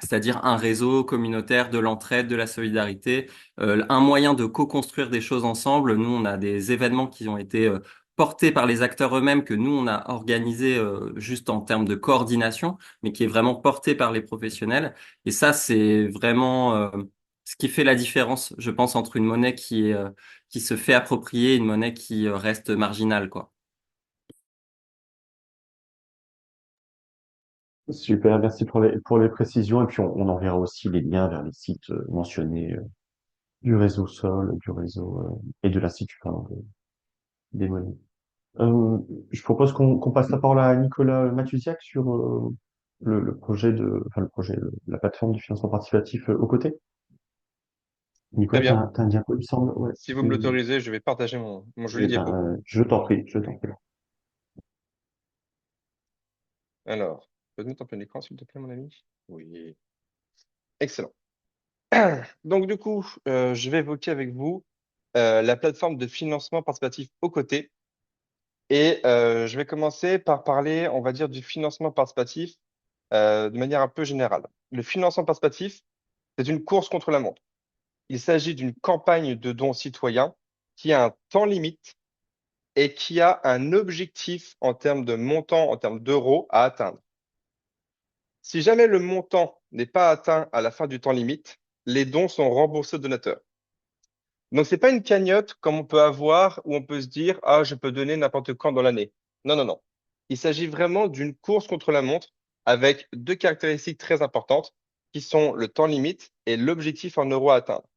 C'est-à-dire un réseau communautaire de l'entraide, de la solidarité, un moyen de co-construire des choses ensemble. Nous, on a des événements qui ont été portés par les acteurs eux-mêmes que nous, on a organisé juste en termes de coordination, mais qui est vraiment porté par les professionnels. Et ça, c'est vraiment ce qui fait la différence, je pense, entre une monnaie qui se fait approprier et une monnaie qui reste marginale, quoi. Super, merci pour les précisions. Et puis, on enverra aussi les liens vers les sites mentionnés du réseau Sol, du réseau et de l'Institut pardon, des monnaies. Euh, je propose qu'on passe la parole à Nicolas Matusiak sur le projet enfin le projet, la plateforme du financement participatif aux côtés. Très Nicolas, bien. t'as un diapo, il me semble. Ouais, Si vous me l'autorisez, je vais partager mon joli eh ben, diapo. je t'en prie, je t'en prie. Alors, peux te mettre en plein écran, s'il te plaît, mon ami? Oui. Excellent. Donc, du coup, je vais évoquer avec vous la plateforme de financement participatif aux côtés. Et je vais commencer par parler, on va dire, du financement participatif de manière un peu générale. Le financement participatif, c'est une course contre la montre. Il s'agit d'une campagne de dons citoyens qui a un temps limite et qui a un objectif en termes de montant, en termes d'euros à atteindre. Si jamais le montant n'est pas atteint à la fin du temps limite, les dons sont remboursés au donateur. Donc, c'est pas une cagnotte comme on peut avoir où on peut se dire, ah, je peux donner n'importe quand dans l'année. Non, non, non. Il s'agit vraiment d'une course contre la montre avec deux caractéristiques très importantes qui sont le temps limite et l'objectif en euros à atteindre.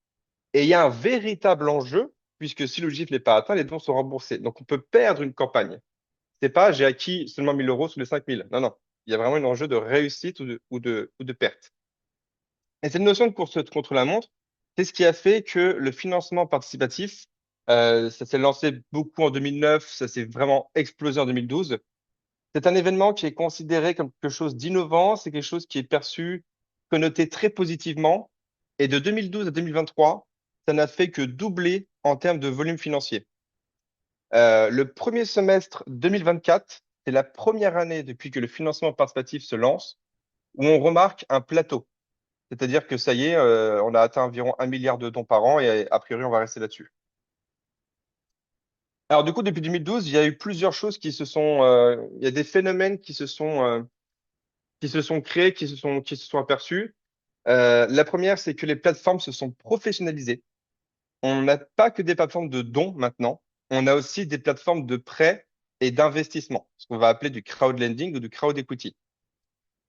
Et il y a un véritable enjeu puisque si l'objectif n'est pas atteint, les dons sont remboursés. Donc, on peut perdre une campagne. C'est pas, j'ai acquis seulement 1 000 euros sur les 5 000. Non, non. Il y a vraiment un enjeu de réussite ou de perte. Et cette notion de course contre la montre, c'est ce qui a fait que le financement participatif, ça s'est lancé beaucoup en 2009, ça s'est vraiment explosé en 2012. C'est un événement qui est considéré comme quelque chose d'innovant, c'est quelque chose qui est perçu, connoté très positivement. Et de 2012 à 2023, ça n'a fait que doubler en termes de volume financier. Le premier semestre 2024, c'est la première année depuis que le financement participatif se lance où on remarque un plateau. C'est-à-dire que ça y est, on a atteint environ 1 milliard de dons par an et a priori, on va rester là-dessus. Alors du coup, depuis 2012, il y a eu plusieurs choses il y a des phénomènes qui se sont créés, qui se sont aperçus. La première, c'est que les plateformes se sont professionnalisées. On n'a pas que des plateformes de dons maintenant, on a aussi des plateformes de prêts et d'investissement, ce qu'on va appeler du crowdlending ou du crowd equity.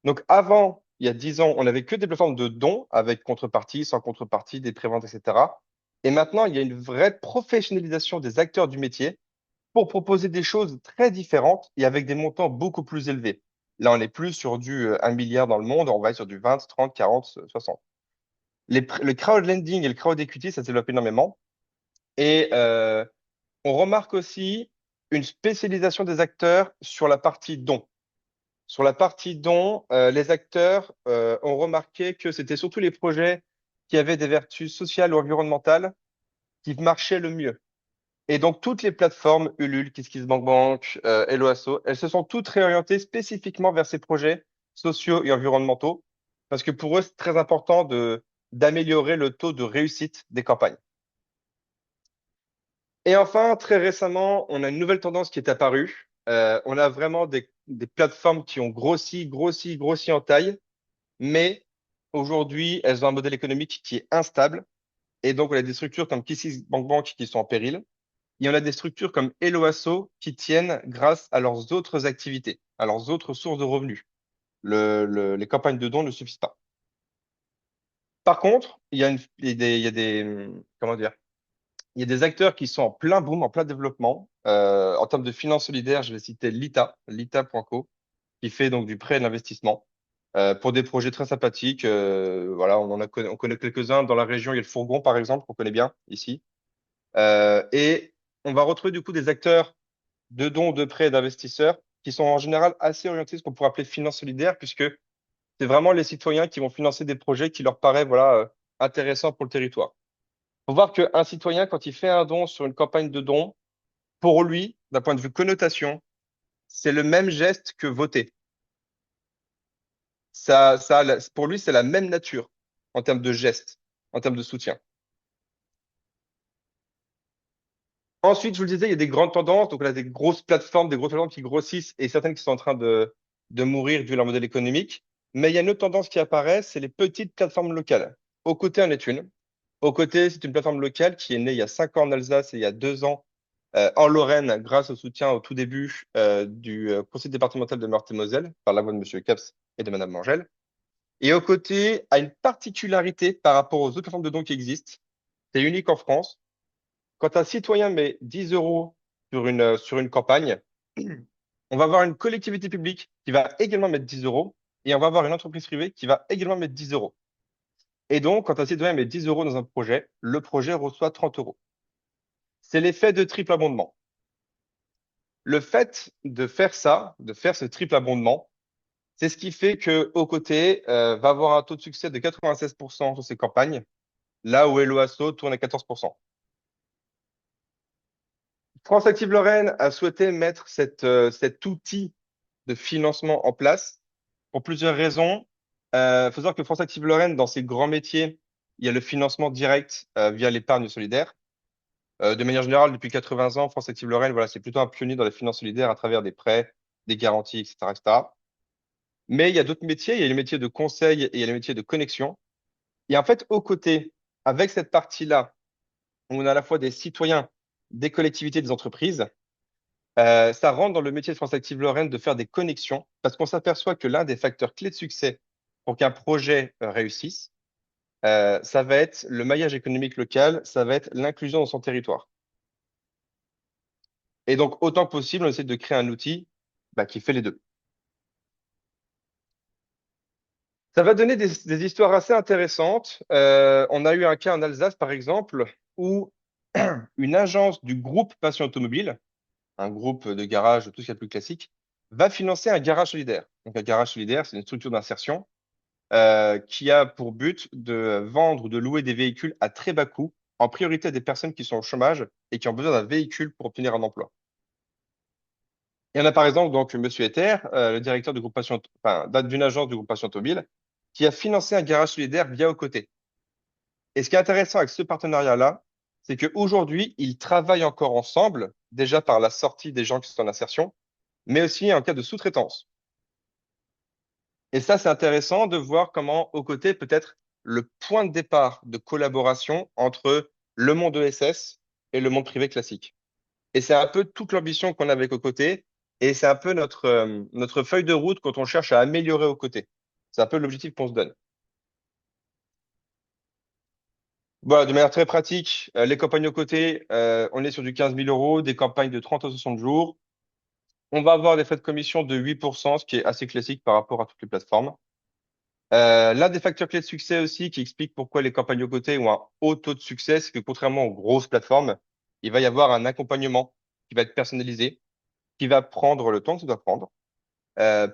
Donc avant, il y a 10 ans, on n'avait que des plateformes de dons avec contrepartie, sans contrepartie, des préventes, etc. Et maintenant, il y a une vraie professionnalisation des acteurs du métier pour proposer des choses très différentes et avec des montants beaucoup plus élevés. Là, on n'est plus sur du 1 milliard dans le monde, on va être sur du 20, 30, 40, 60. Le crowdlending et le crowd equity, ça se développe énormément. Et on remarque aussi une spécialisation des acteurs sur la partie dons. Sur la partie dons, les acteurs ont remarqué que c'était surtout les projets qui avaient des vertus sociales ou environnementales qui marchaient le mieux. Et donc, toutes les plateformes, Ulule, KissKissBankBank, Helloasso, elles se sont toutes réorientées spécifiquement vers ces projets sociaux et environnementaux, parce que pour eux, c'est très important d'améliorer le taux de réussite des campagnes. Et enfin, très récemment, on a une nouvelle tendance qui est apparue. On a vraiment des plateformes qui ont grossi en taille, mais aujourd'hui, elles ont un modèle économique qui est instable. Et donc, on a des structures comme KissKissBankBank qui sont en péril. Il y en a des structures comme Helloasso qui tiennent grâce à leurs autres activités, à leurs autres sources de revenus. Les campagnes de dons ne suffisent pas. Par contre, il y a des, comment dire, il y a des acteurs qui sont en plein boom, en plein développement. En termes de finances solidaires, je vais citer Lita.co, qui fait donc du prêt et de l'investissement pour des projets très sympathiques. Voilà, on connaît quelques-uns dans la région. Il y a le Fourgon, par exemple, qu'on connaît bien ici. Et on va retrouver du coup des acteurs de dons, de prêts et d'investisseurs qui sont en général assez orientés ce qu'on pourrait appeler finance solidaire, puisque c'est vraiment les citoyens qui vont financer des projets qui leur paraissent voilà, intéressants pour le territoire. Il faut voir qu'un citoyen, quand il fait un don sur une campagne de dons, pour lui, d'un point de vue connotation, c'est le même geste que voter. Pour lui, c'est la même nature en termes de geste, en termes de soutien. Ensuite, je vous le disais, il y a des grandes tendances. Donc, on a des grosses plateformes qui grossissent et certaines qui sont en train de mourir dû à leur modèle économique. Mais il y a une autre tendance qui apparaît, c'est les petites plateformes locales. Au côté en est une. Au côté, c'est une plateforme locale qui est née il y a 5 ans en Alsace et il y a 2 ans en Lorraine, grâce au soutien au tout début du conseil départemental de Meurthe-et-Moselle, par la voix de Monsieur Caps et de Madame Mangel. Et au côté, a une particularité par rapport aux autres plateformes de dons qui existent. C'est unique en France. Quand un citoyen met 10 euros sur une campagne, on va avoir une collectivité publique qui va également mettre 10 euros et on va avoir une entreprise privée qui va également mettre 10 euros. Et donc, quand un citoyen met 10 euros dans un projet, le projet reçoit 30 euros. C'est l'effet de triple abondement. Le fait de faire ça, de faire ce triple abondement, c'est ce qui fait que au côté va avoir un taux de succès de 96% sur ses campagnes, là où Helloasso tourne à 14%. France Active Lorraine a souhaité mettre cet outil de financement en place pour plusieurs raisons. Il faut savoir que France Active Lorraine, dans ses grands métiers, il y a le financement direct via l'épargne solidaire. De manière générale, depuis 80 ans, France Active Lorraine, voilà, c'est plutôt un pionnier dans les finances solidaires à travers des prêts, des garanties, etc., etc. Mais il y a d'autres métiers. Il y a les métiers de conseil et il y a les métiers de connexion. Et en fait, aux côtés, avec cette partie-là, on a à la fois des citoyens, des collectivités, des entreprises. Ça rentre dans le métier de France Active Lorraine de faire des connexions parce qu'on s'aperçoit que l'un des facteurs clés de succès pour qu'un projet réussisse, ça va être le maillage économique local, ça va être l'inclusion dans son territoire. Et donc, autant que possible, on essaie de créer un outil qui fait les deux. Ça va donner des histoires assez intéressantes. On a eu un cas en Alsace, par exemple, où une agence du groupe Passion Automobile, un groupe de garage, tout ce qu'il y a de plus classique, va financer un garage solidaire. Donc, un garage solidaire, c'est une structure d'insertion qui a pour but de vendre ou de louer des véhicules à très bas coût, en priorité à des personnes qui sont au chômage et qui ont besoin d'un véhicule pour obtenir un emploi. Il y en a par exemple donc Monsieur Ether, le directeur du groupe Passion, enfin, d'une agence du groupe Passion Automobile, qui a financé un garage solidaire via aux côtés. Et ce qui est intéressant avec ce partenariat-là, c'est qu'aujourd'hui, ils travaillent encore ensemble, déjà par la sortie des gens qui sont en insertion, mais aussi en cas de sous-traitance. Et ça, c'est intéressant de voir comment, aux côtés, peut être le point de départ de collaboration entre le monde ESS et le monde privé classique. Et c'est un peu toute l'ambition qu'on a avec aux côtés, et c'est un peu notre feuille de route quand on cherche à améliorer aux côtés. C'est un peu l'objectif qu'on se donne. Voilà, de manière très pratique, les campagnes aux côtés, on est sur du 15 000 euros, des campagnes de 30 à 60 jours. On va avoir des frais de commission de 8%, ce qui est assez classique par rapport à toutes les plateformes. L'un des facteurs clés de succès aussi qui explique pourquoi les campagnes aux côtés ont un haut taux de succès, c'est que contrairement aux grosses plateformes, il va y avoir un accompagnement qui va être personnalisé, qui va prendre le temps que ça doit prendre,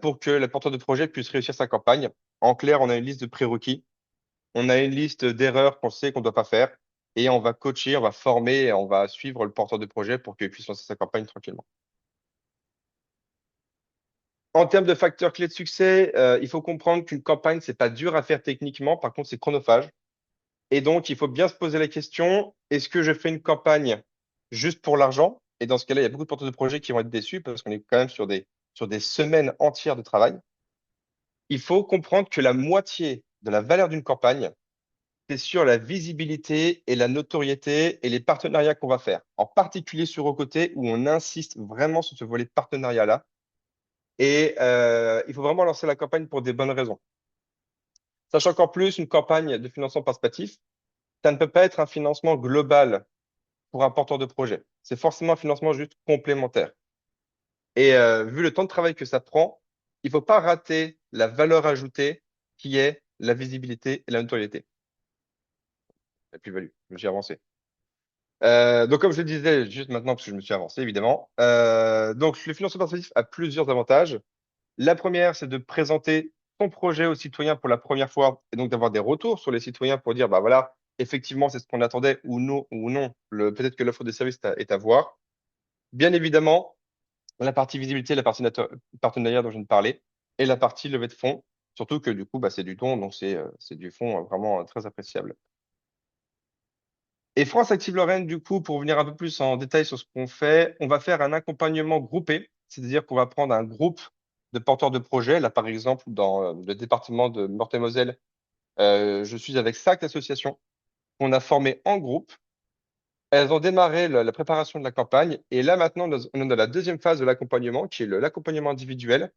pour que le porteur de projet puisse réussir sa campagne. En clair, on a une liste de prérequis, on a une liste d'erreurs qu'on sait qu'on ne doit pas faire, et on va coacher, on va former, et on va suivre le porteur de projet pour qu'il puisse lancer sa campagne tranquillement. En termes de facteurs clés de succès, il faut comprendre qu'une campagne, c'est pas dur à faire techniquement, par contre, c'est chronophage. Et donc, il faut bien se poser la question, est-ce que je fais une campagne juste pour l'argent? Et dans ce cas-là, il y a beaucoup de porteurs de projets qui vont être déçus parce qu'on est quand même sur des semaines entières de travail. Il faut comprendre que la moitié de la valeur d'une campagne, c'est sur la visibilité et la notoriété et les partenariats qu'on va faire. En particulier sur Recoté, où on insiste vraiment sur ce volet de partenariat-là. Et il faut vraiment lancer la campagne pour des bonnes raisons. Sachant qu'en plus, une campagne de financement participatif, ça ne peut pas être un financement global pour un porteur de projet. C'est forcément un financement juste complémentaire. Et vu le temps de travail que ça prend, il ne faut pas rater la valeur ajoutée qui est la visibilité et la notoriété. La plus-value, je me suis avancé. Donc, comme je le disais juste maintenant, parce que je me suis avancé, évidemment. Donc, le financement participatif a plusieurs avantages. La première, c'est de présenter ton projet aux citoyens pour la première fois et donc d'avoir des retours sur les citoyens pour dire, bah voilà, effectivement, c'est ce qu'on attendait ou non, peut-être que l'offre de service est à voir. Bien évidemment, la partie visibilité, la partie partenariat dont je viens de parler et la partie levée de fonds, surtout que du coup, bah, c'est du don, donc c'est du fonds vraiment très appréciable. Et France Active Lorraine, du coup, pour venir un peu plus en détail sur ce qu'on fait, on va faire un accompagnement groupé, c'est-à-dire qu'on va prendre un groupe de porteurs de projets. Là, par exemple, dans le département de Meurthe-et-Moselle, je suis avec 5 associations qu'on a formées en groupe. Elles ont démarré la préparation de la campagne. Et là, maintenant, on est dans la deuxième phase de l'accompagnement, qui est l'accompagnement individuel,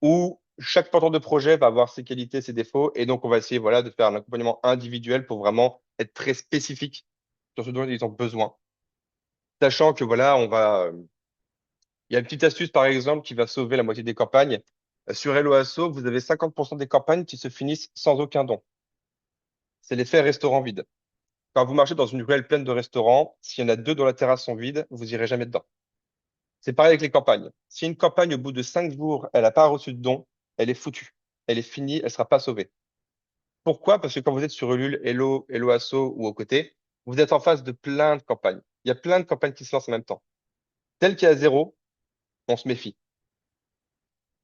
où chaque porteur de projet va avoir ses qualités, ses défauts. Et donc, on va essayer, voilà, de faire un accompagnement individuel pour vraiment être très spécifique sur ce dont ils ont besoin. Sachant que voilà, il y a une petite astuce par exemple qui va sauver la moitié des campagnes. Sur Hello Asso, vous avez 50% des campagnes qui se finissent sans aucun don. C'est l'effet restaurant vide. Quand vous marchez dans une ruelle pleine de restaurants, s'il y en a 2 dont la terrasse sont vides, vous irez jamais dedans. C'est pareil avec les campagnes. Si une campagne, au bout de 5 jours, elle n'a pas reçu de don, elle est foutue. Elle est finie, elle ne sera pas sauvée. Pourquoi? Parce que quand vous êtes sur Ulule, Hello Asso ou aux côtés, vous êtes en face de plein de campagnes. Il y a plein de campagnes qui se lancent en même temps. Tel qu'il y a 0, on se méfie.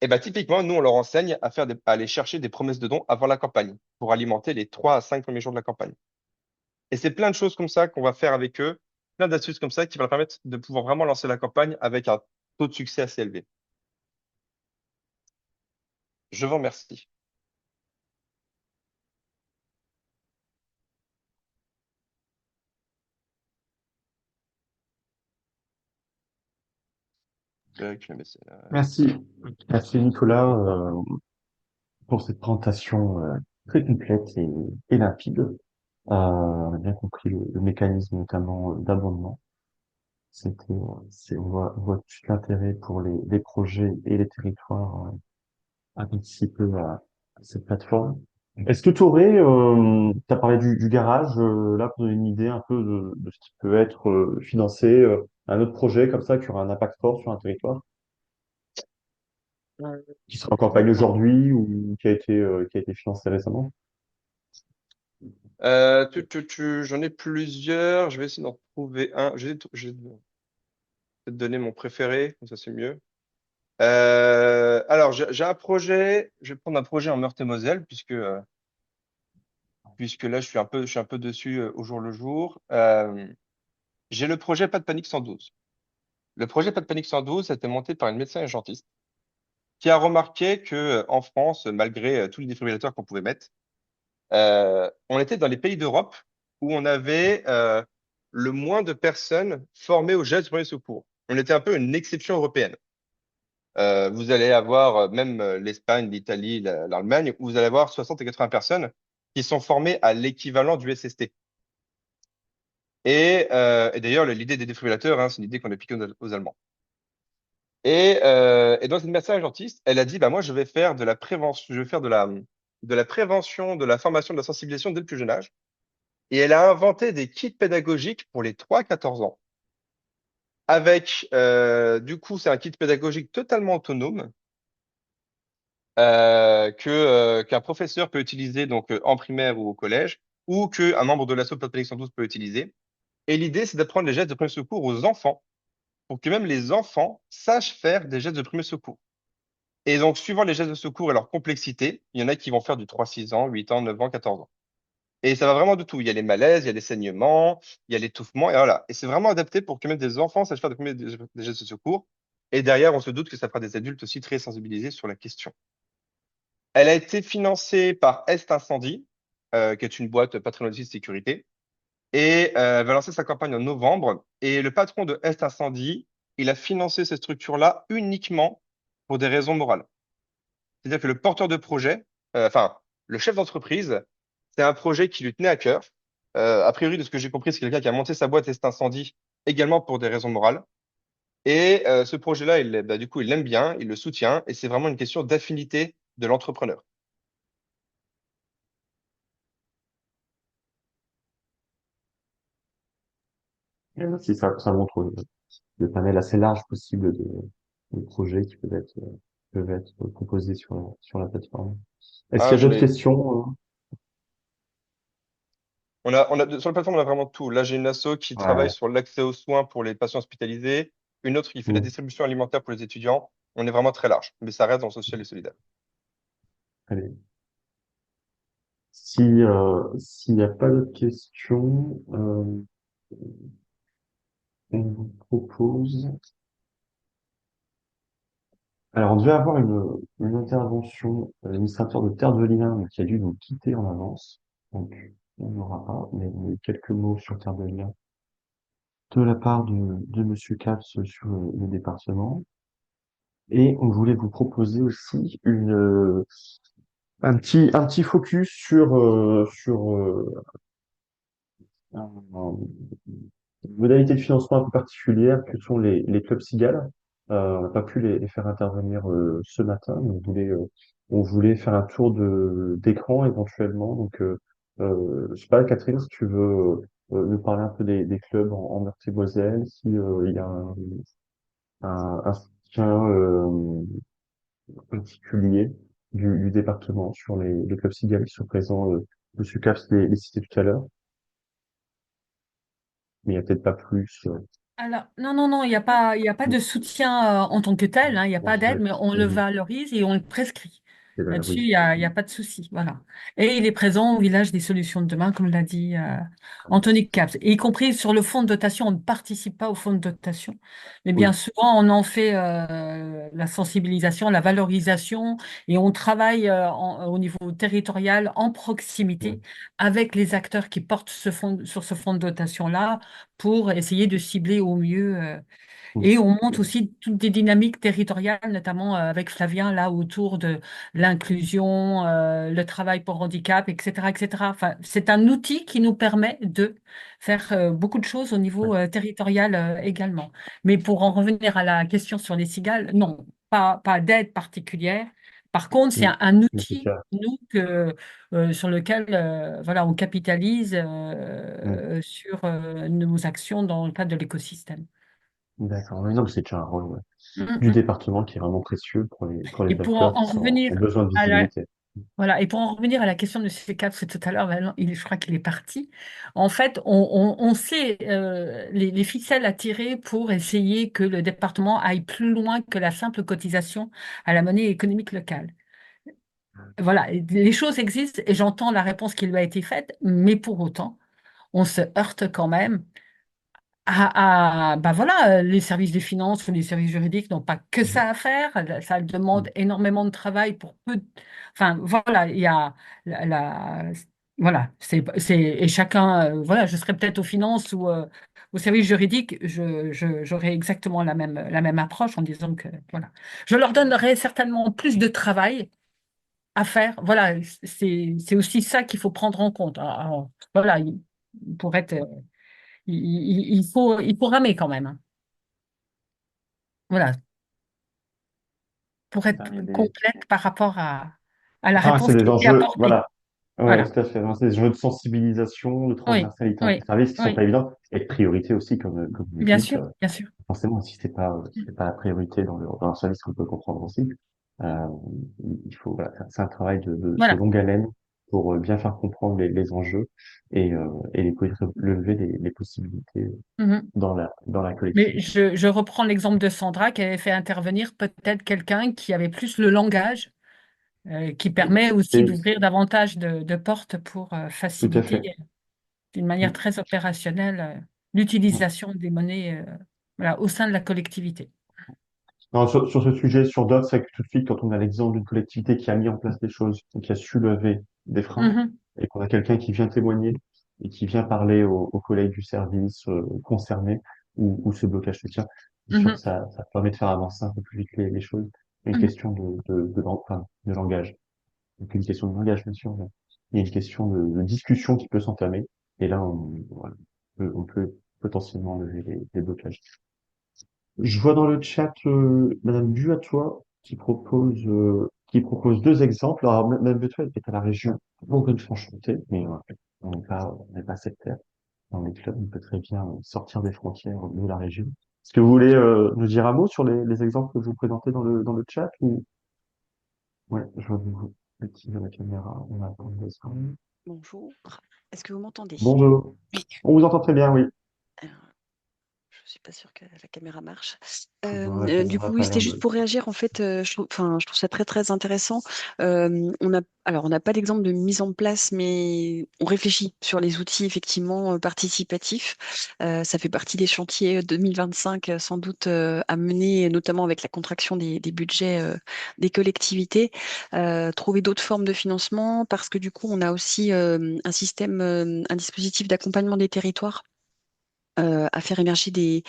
Et bah, typiquement, nous, on leur enseigne à aller chercher des promesses de dons avant la campagne pour alimenter les 3 à 5 premiers jours de la campagne. Et c'est plein de choses comme ça qu'on va faire avec eux, plein d'astuces comme ça qui vont leur permettre de pouvoir vraiment lancer la campagne avec un taux de succès assez élevé. Je vous remercie. Je vais baisser là. Merci. Merci Nicolas pour cette présentation très complète et limpide. On a bien compris le mécanisme notamment d'abondement. On voit tout l'intérêt pour les projets et les territoires à participer à cette plateforme. Est-ce que tu aurais, tu as parlé du garage, là pour donner une idée un peu de ce qui peut être financé, un autre projet comme ça qui aura un impact fort sur un territoire, qui sera en campagne aujourd'hui ou qui a été financé récemment? J'en ai plusieurs. Je vais essayer d'en trouver un. Je vais te donner mon préféré, comme ça c'est mieux. Alors, j'ai un projet. Je vais prendre un projet en Meurthe-et-Moselle puisque là je suis un peu dessus au jour le jour. J'ai le projet Pas de panique 112. Le projet Pas de panique 112 a été monté par une médecin urgentiste qui a remarqué que en France, malgré tous les défibrillateurs qu'on pouvait mettre, on était dans les pays d'Europe où on avait le moins de personnes formées aux gestes de premiers secours. On était un peu une exception européenne. vous allez avoir même l'Espagne, l'Italie, l'Allemagne, où vous allez avoir 60 et 80 personnes qui sont formées à l'équivalent du SST. Et d'ailleurs, l'idée des défibrillateurs, hein, c'est une idée qu'on a piquée aux Allemands. Et donc, cette médecin urgentiste, elle a dit, bah, moi, je vais faire de la prévention, je vais faire de la prévention, de la formation, de la sensibilisation dès le plus jeune âge. Et elle a inventé des kits pédagogiques pour les 3-14 ans. Avec, du coup, c'est un kit pédagogique totalement autonome qu'un professeur peut utiliser donc en primaire ou au collège, ou qu'un membre de l'asso Pélix 112 peut utiliser. Et l'idée, c'est d'apprendre les gestes de premier secours aux enfants, pour que même les enfants sachent faire des gestes de premier secours. Et donc, suivant les gestes de secours et leur complexité, il y en a qui vont faire du 3-6 ans, 8 ans, 9 ans, 14 ans. Et ça va vraiment de tout. Il y a les malaises, il y a les saignements, il y a l'étouffement, et voilà. Et c'est vraiment adapté pour que même des enfants sachent faire des gestes de secours. Et derrière, on se doute que ça fera des adultes aussi très sensibilisés sur la question. Elle a été financée par Est Incendie, qui est une boîte patriotique de sécurité, et va lancer sa campagne en novembre. Et le patron de Est Incendie, il a financé ces structures-là uniquement pour des raisons morales. C'est-à-dire que le porteur de projet, enfin, le chef d'entreprise, c'est un projet qui lui tenait à cœur. A priori, de ce que j'ai compris, c'est quelqu'un qui a monté sa boîte Est Incendie également pour des raisons morales. Et ce projet-là, bah, du coup, il l'aime bien, il le soutient, et c'est vraiment une question d'affinité de l'entrepreneur. Si ça montre le panel assez large possible de projets qui peuvent être proposés sur la plateforme. Est-ce Ah, qu'il y a j'en d'autres ai, questions? sur la plateforme, on a vraiment tout. Là, j'ai une asso qui travaille Ouais. sur l'accès aux soins pour les patients hospitalisés, une autre qui fait la Mm. distribution alimentaire pour les étudiants. On est vraiment très large, mais ça reste dans le social et solidaire. Allez. S'il n'y a pas d'autres questions, on vous propose. Alors, on devait avoir une intervention, l'administrateur de Terre de Liens, mais qui a dû nous quitter en avance. Donc, on n'aura pas, mais quelques mots sur Terre de Liens de la part de Monsieur Caps sur le département. Et on voulait vous proposer aussi un petit focus sur une modalité de financement un peu particulière que sont les clubs cigales. On n'a pas pu les faire intervenir ce matin, mais on voulait faire un tour d'écran éventuellement. Donc, je sais pas, Catherine, si tu veux nous parler un peu des clubs en Meurthe-et-Moselle, si il y a un soutien particulier du département sur les clubs cigales qui sont présents. Monsieur Caps les citait tout à l'heure, mais il n'y a peut-être pas plus. Alors, non, non, non, il y a pas de soutien en tant que tel, hein, il n'y a pas d'aide, mais on le Mhm. valorise et on le prescrit. Et ben, Là-dessus, oui. il y a pas de souci, voilà. Et il est présent au village des solutions de demain, comme l'a dit Anthony Caps. Et y compris sur le fonds de dotation, on ne participe pas au fonds de dotation, mais bien Oui. souvent, on en fait la sensibilisation, la valorisation, et on travaille au niveau territorial, en Ouais. proximité, avec les acteurs qui portent sur ce fonds de dotation-là pour essayer de cibler au mieux. Mm. Et on monte aussi toutes des dynamiques territoriales, notamment avec Flavien, là, autour de l'inclusion, le travail pour handicap, etc., etc. Enfin, c'est un outil qui nous permet de faire beaucoup de choses au Ouais. niveau territorial également. Mais pour en revenir à la question sur les cigales, non, pas d'aide particulière. Par contre, c'est Mm. un En tout outil, cas, nous, sur lequel voilà, on capitalise mm. sur nos actions dans le cadre de l'écosystème. D'accord. Oui, non, mais c'est déjà un rôle ouais, Mm, mm, du mm. département qui est vraiment précieux pour Et les pour acteurs en qui revenir ont besoin de à la, visibilité. voilà, et pour en revenir à la question de M. Katz tout à l'heure, ben non, je crois qu'il est parti. En fait, on sait les ficelles à tirer pour essayer que le département aille plus loin que la simple cotisation à la monnaie économique locale. Voilà, et les choses existent et j'entends la réponse qui lui a été faite, mais pour autant, on se heurte quand même bah voilà, les services des finances ou les services juridiques n'ont pas que Mm. ça à faire. Ça Mm. demande énormément de travail pour peu. Enfin, voilà, il y a voilà, et chacun, voilà, je serais peut-être aux finances ou au service juridique, j'aurais exactement la même approche en disant que, voilà. Je leur donnerais certainement plus de travail à faire. Voilà, c'est aussi ça qu'il faut prendre en compte. Alors, voilà, pour être, il faut ramer quand même, hein. Voilà, pour être Ben, il y a des... complète par rapport à la Enfin, c'est réponse des qui était enjeux, apportée. voilà. Ouais, Voilà. tout à fait. Non, c'est des enjeux de sensibilisation, de Oui, transversalité entre oui, les services qui sont pas oui. évidents, et de priorité aussi, comme vous Bien dites. sûr, bien sûr. Forcément, si c'est pas la priorité dans un service qu'on peut comprendre aussi, euh, il faut, voilà, c'est un travail de Voilà. longue haleine pour bien faire comprendre les enjeux et lever les possibilités Mhm. dans la Mais collectivité. je reprends l'exemple de Sandra qui avait fait intervenir peut-être quelqu'un qui avait plus le langage, qui Oui, permet aussi et d'ouvrir davantage de portes pour tout à fait. faciliter d'une manière très opérationnelle l'utilisation des monnaies voilà, au sein de la collectivité. Non, sur ce sujet, sur d'autres, c'est que tout de suite, quand on a l'exemple d'une collectivité qui a mis en place des choses, et qui a su lever des freins, Mhm, et qu'on a quelqu'un qui vient témoigner et qui vient parler aux collègues du service concernés où ce blocage se tient, c'est sûr que mhm, ça permet de faire avancer un peu plus vite les choses. Une mhm. question enfin, de langage. Donc une question de langage, bien sûr, mais il y a une question de discussion qui peut s'entamer. Et là, voilà, on peut potentiellement lever les blocages. Je vois dans le chat Madame Buatois qui propose deux exemples. Alors Madame Buatois est à la région Bourgogne-Franche-Comté, mais on n'est pas sectaire. Dans les clubs, on peut très bien sortir des frontières de la région. Est-ce que vous voulez nous dire un mot sur les exemples que je vous présentais dans le chat ou ouais, je vois que vous activez la caméra. On a un peu de ça. Bonjour, est-ce que vous m'entendez? Bonjour. Oui. On vous entend très bien, oui. Alors, je suis pas sûre que la caméra marche. Non, la Du caméra coup, n'a oui, pas c'était l'air juste de. pour réagir. En fait, enfin, je trouve ça très très intéressant. On n'a pas l'exemple de mise en place, mais on réfléchit sur les outils effectivement participatifs. Ça fait partie des chantiers 2025, sans doute à mener, notamment avec la contraction des budgets des collectivités. Trouver d'autres formes de financement, parce que du coup, on a aussi un système, un dispositif d'accompagnement des territoires. À faire émerger des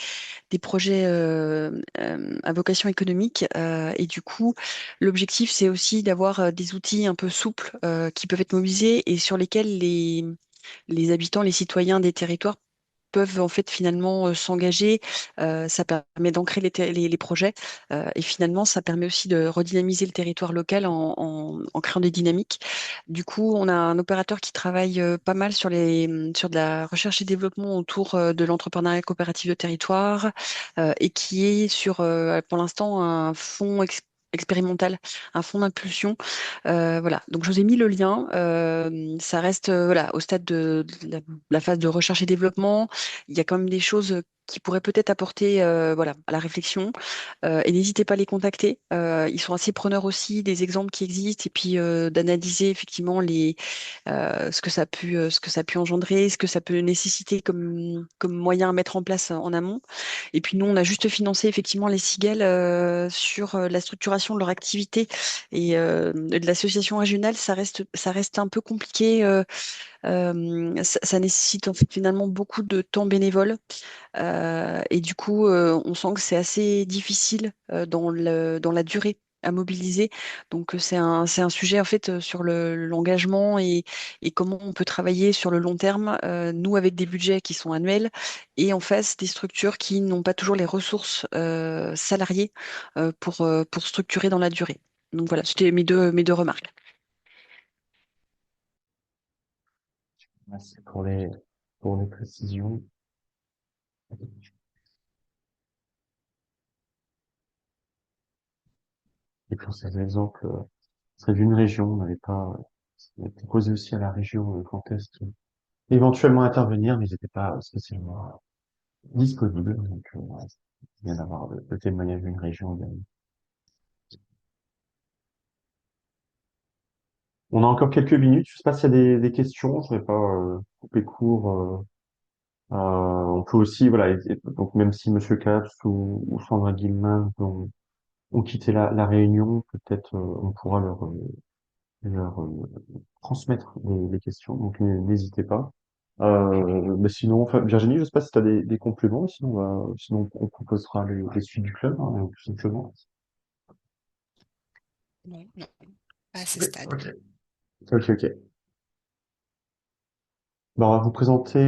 projets à vocation économique. Et du coup, l'objectif, c'est aussi d'avoir des outils un peu souples qui peuvent être mobilisés et sur lesquels les habitants, les citoyens des territoires peuvent en fait finalement s'engager. Ça permet d'ancrer les projets et finalement ça permet aussi de redynamiser le territoire local en créant des dynamiques. Du coup, on a un opérateur qui travaille pas mal sur sur de la recherche et développement autour de l'entrepreneuriat coopératif de territoire et qui est sur pour l'instant un fonds expérimental, un fonds d'impulsion. Voilà, donc je vous ai mis le lien. Ça reste voilà, au stade de la phase de recherche et développement. Il y a quand même des choses qui pourraient peut-être apporter voilà, à la réflexion. Et n'hésitez pas à les contacter. Ils sont assez preneurs aussi des exemples qui existent et puis d'analyser effectivement ce que ça a pu engendrer, ce que ça peut nécessiter comme moyen à mettre en place en amont. Et puis nous, on a juste financé effectivement les cigales sur la structuration de leur activité et de l'association régionale, ça reste un peu compliqué. Ça nécessite en fait finalement beaucoup de temps bénévole. Et du coup, on sent que c'est assez difficile dans la durée à mobiliser. Donc, c'est un sujet en fait sur l'engagement et comment on peut travailler sur le long terme, nous avec des budgets qui sont annuels et en face des structures qui n'ont pas toujours les ressources salariées pour structurer dans la durée. Donc voilà, c'était mes deux remarques. Merci pour les précisions. Et pour ces exemples, c'est d'une région, on avait proposé aussi à la région Grand Est éventuellement intervenir, mais ils n'étaient pas spécialement disponibles. Donc, ouais, c'est bien d'avoir le témoignage d'une région également. On a encore quelques minutes. Je sais pas s'il y a des questions. Je ne vais pas couper court. On peut aussi, voilà, donc même si Monsieur Caps ou Sandra Guillemin ont quitté la réunion, peut-être on pourra leur transmettre les questions. Donc n'hésitez pas. Mais sinon, enfin, Virginie, je sais pas si tu as des compléments, sinon, sinon on proposera les suites du club, hein, tout simplement. Non, non, pas à ce Oui, stade. ok. Ok, ok. Bah, on va vous présenter,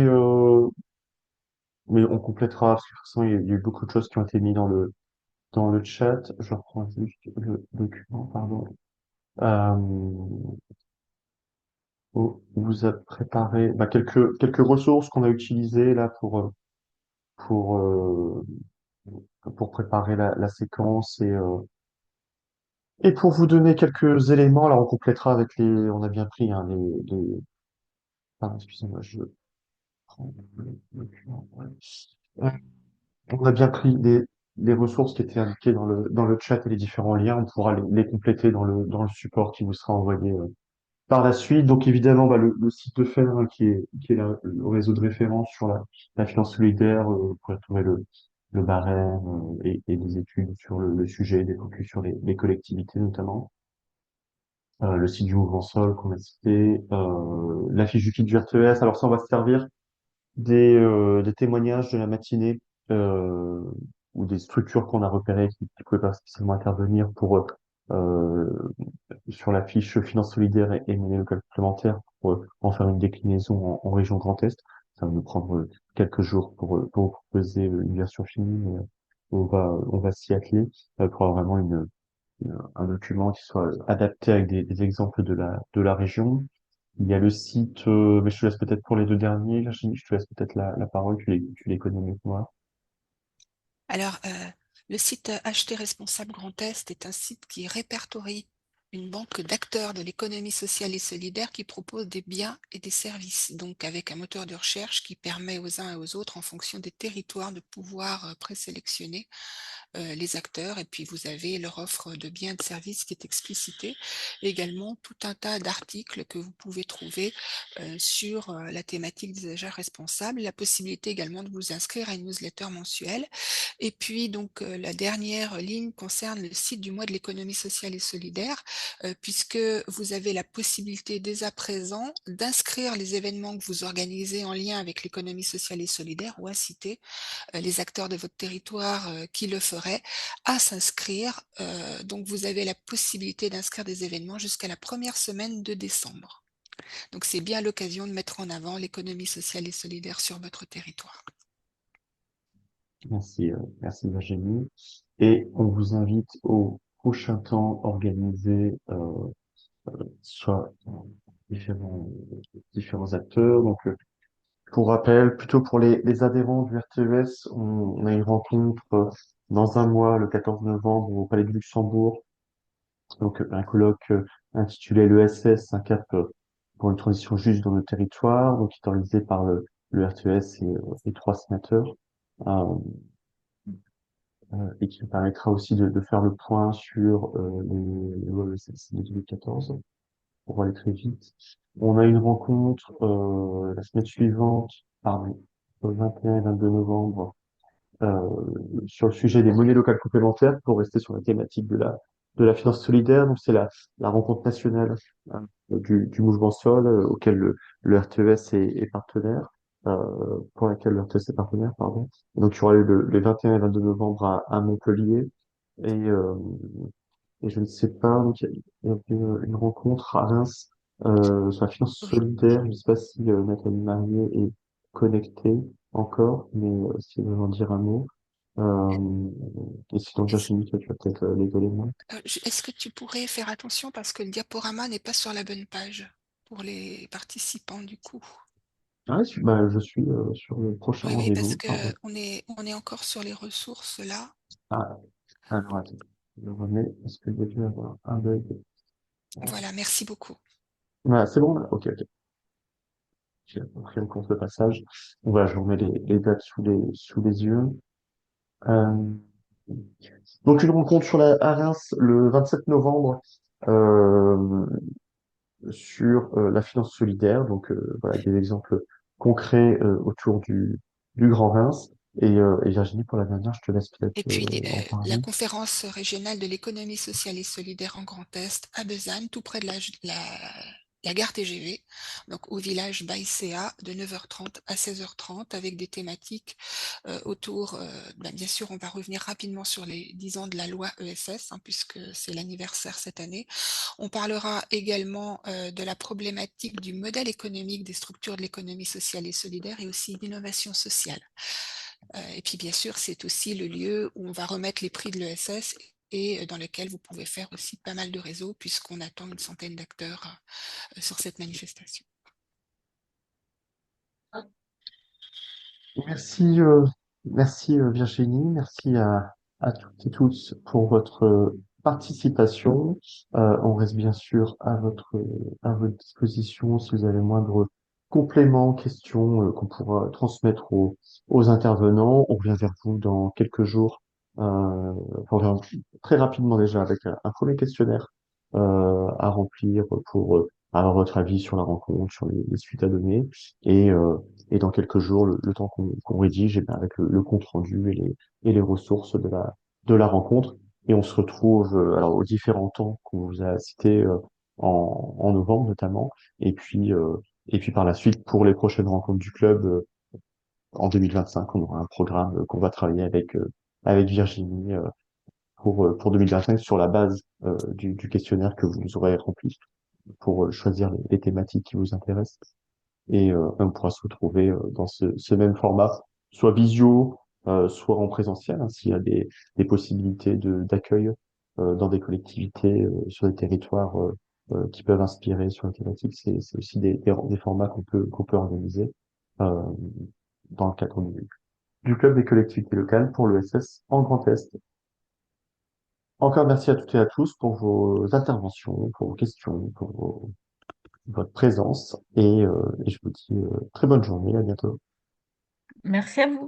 mais on complétera, parce que de toute façon, il y a eu beaucoup de choses qui ont été mises dans le chat. Je reprends juste le document, pardon. Euh, on vous a préparé bah, quelques ressources qu'on a utilisées là pour, euh, pour préparer la séquence et pour vous donner quelques éléments. Alors, on complétera avec on a bien pris hein, pardon, excusez-moi, je prends le document. Ouais. Euh, On a bien pris les ressources qui étaient indiquées dans le chat et les différents liens. On pourra les compléter dans le support qui vous sera envoyé par la suite. Donc évidemment, bah, le site de FER hein, qui est le réseau de référence sur la finance solidaire, vous pourrez trouver le barème et des études sur le sujet, des focus sur les collectivités notamment. Le site du mouvement Sol qu'on a cité, la fiche du kit du RTS. Alors ça, on va se servir des témoignages de la matinée euh, ou des structures qu'on a repérées qui pouvaient pas spécialement intervenir pour euh, sur la fiche finance solidaire et monnaie locale complémentaire pour en faire une déclinaison en région Grand Est. Ça va nous prendre quelques jours pour vous proposer une version finie, mais on va s'y atteler pour avoir vraiment un document qui soit adapté avec des exemples de la région. Il y a le site, mais je te laisse peut-être pour les deux derniers, Virginie, je te laisse peut-être la parole, tu les connais mieux que moi. Alors, le site Acheter responsable Grand Est est un site qui répertorie une banque d'acteurs de l'économie sociale et solidaire qui propose des biens et des services, donc avec un moteur de recherche qui permet aux uns et aux autres, en fonction des territoires, de pouvoir présélectionner les acteurs, et puis vous avez leur offre de biens et de services qui est explicitée. Également, tout un tas d'articles que vous pouvez trouver sur la thématique des agents responsables, la possibilité également de vous inscrire à une newsletter mensuelle. Et puis, donc, la dernière ligne concerne le site du mois de l'économie sociale et solidaire, puisque vous avez la possibilité dès à présent d'inscrire les événements que vous organisez en lien avec l'économie sociale et solidaire ou inciter les acteurs de votre territoire qui le feraient à s'inscrire. Donc, vous avez la possibilité d'inscrire des événements jusqu'à la première semaine de décembre. Donc, c'est bien l'occasion de mettre en avant l'économie sociale et solidaire sur votre territoire. Merci, merci Virginie. Et on vous invite au prochain temps organisé soit différents acteurs. Donc, pour rappel, plutôt pour les adhérents du RTES, on a une rencontre dans un mois, le 14 novembre, au Palais du Luxembourg. Donc, un colloque intitulé l'ESS, un cap pour une transition juste dans le territoire, donc qui est organisé par le RTES et trois sénateurs, euh, et qui nous permettra aussi de faire le point sur les lois ESS de 2014, pour aller très vite. On a une rencontre la semaine suivante, pardon, le 21 et 22 novembre, euh, sur le sujet des monnaies locales complémentaires, pour rester sur la thématique de la finance solidaire. Donc, c'est la rencontre nationale du mouvement Sol, auquel le RTES est partenaire, pour laquelle le RTES est partenaire, pardon. Et donc, il y aura les 21 et 22 novembre à Montpellier. Et, euh, et je ne sais pas, donc, il y a une rencontre à Reims sur la finance Oui. solidaire. Je ne sais pas si Nathalie Marié est connectée encore, mais si elle veut en dire un mot. Euh, et sinon, Est-ce Virginie, toi, tu as peut-être les éléments. est-ce que tu pourrais faire attention parce que le diaporama n'est pas sur la bonne page pour les participants du coup? Ah, bah, je suis sur le prochain Oui, oui, parce rendez-vous, que pardon. on est encore sur les ressources là. Ah, alors attends, je remets, parce que j'ai dû avoir un bug. Voilà, merci beaucoup. Voilà, c'est bon, là? Ok, ok. J'ai pris en compte le passage. Voilà, je vous remets les dates sous les yeux. Euh, donc, une rencontre sur à Reims le 27 novembre euh, sur la finance solidaire. Donc, voilà, des exemples concrets autour du Grand Reims. Et Virginie, pour la dernière, je te laisse peut-être Et puis en la parler. conférence régionale de l'économie sociale et solidaire en Grand Est à Besançon, tout près de la gare TGV, donc au village Baïséa de 9h30 à 16h30 avec des thématiques autour, bien sûr, on va revenir rapidement sur les 10 ans de la loi ESS, puisque c'est l'anniversaire cette année. On parlera également de la problématique du modèle économique des structures de l'économie sociale et solidaire et aussi d'innovation sociale. Et puis bien sûr, c'est aussi le lieu où on va remettre les prix de l'ESS et dans lequel vous pouvez faire aussi pas mal de réseaux puisqu'on attend une centaine d'acteurs sur cette manifestation. Merci, merci Virginie, merci à toutes et tous pour votre participation. On reste bien sûr à votre disposition si vous avez moindre complément, questions qu'on pourra transmettre aux intervenants. On revient vers vous dans quelques jours, on revient très rapidement déjà avec un premier questionnaire à remplir pour avoir votre avis sur la rencontre, sur les suites à donner. Et, euh, et dans quelques jours, le temps qu'on rédige, eh bien, avec le compte rendu et les ressources de la rencontre. Et on se retrouve alors aux différents temps qu'on vous a cités en novembre notamment. Et puis par la suite, pour les prochaines rencontres du club, en 2025, on aura un programme qu'on va travailler avec Virginie pour 2025 sur la base du questionnaire que vous aurez rempli pour choisir les thématiques qui vous intéressent. Et on pourra se retrouver dans ce même format, soit visio, soit en présentiel, s'il y a des possibilités d'accueil dans des collectivités, sur des territoires qui peuvent inspirer sur la thématique. C'est aussi des formats qu'on peut organiser euh, dans le cadre du club des collectivités locales pour l'ESS en Grand Est. Encore merci à toutes et à tous pour vos interventions, pour vos questions, pour votre présence et je vous dis très bonne journée, à bientôt. Merci à vous.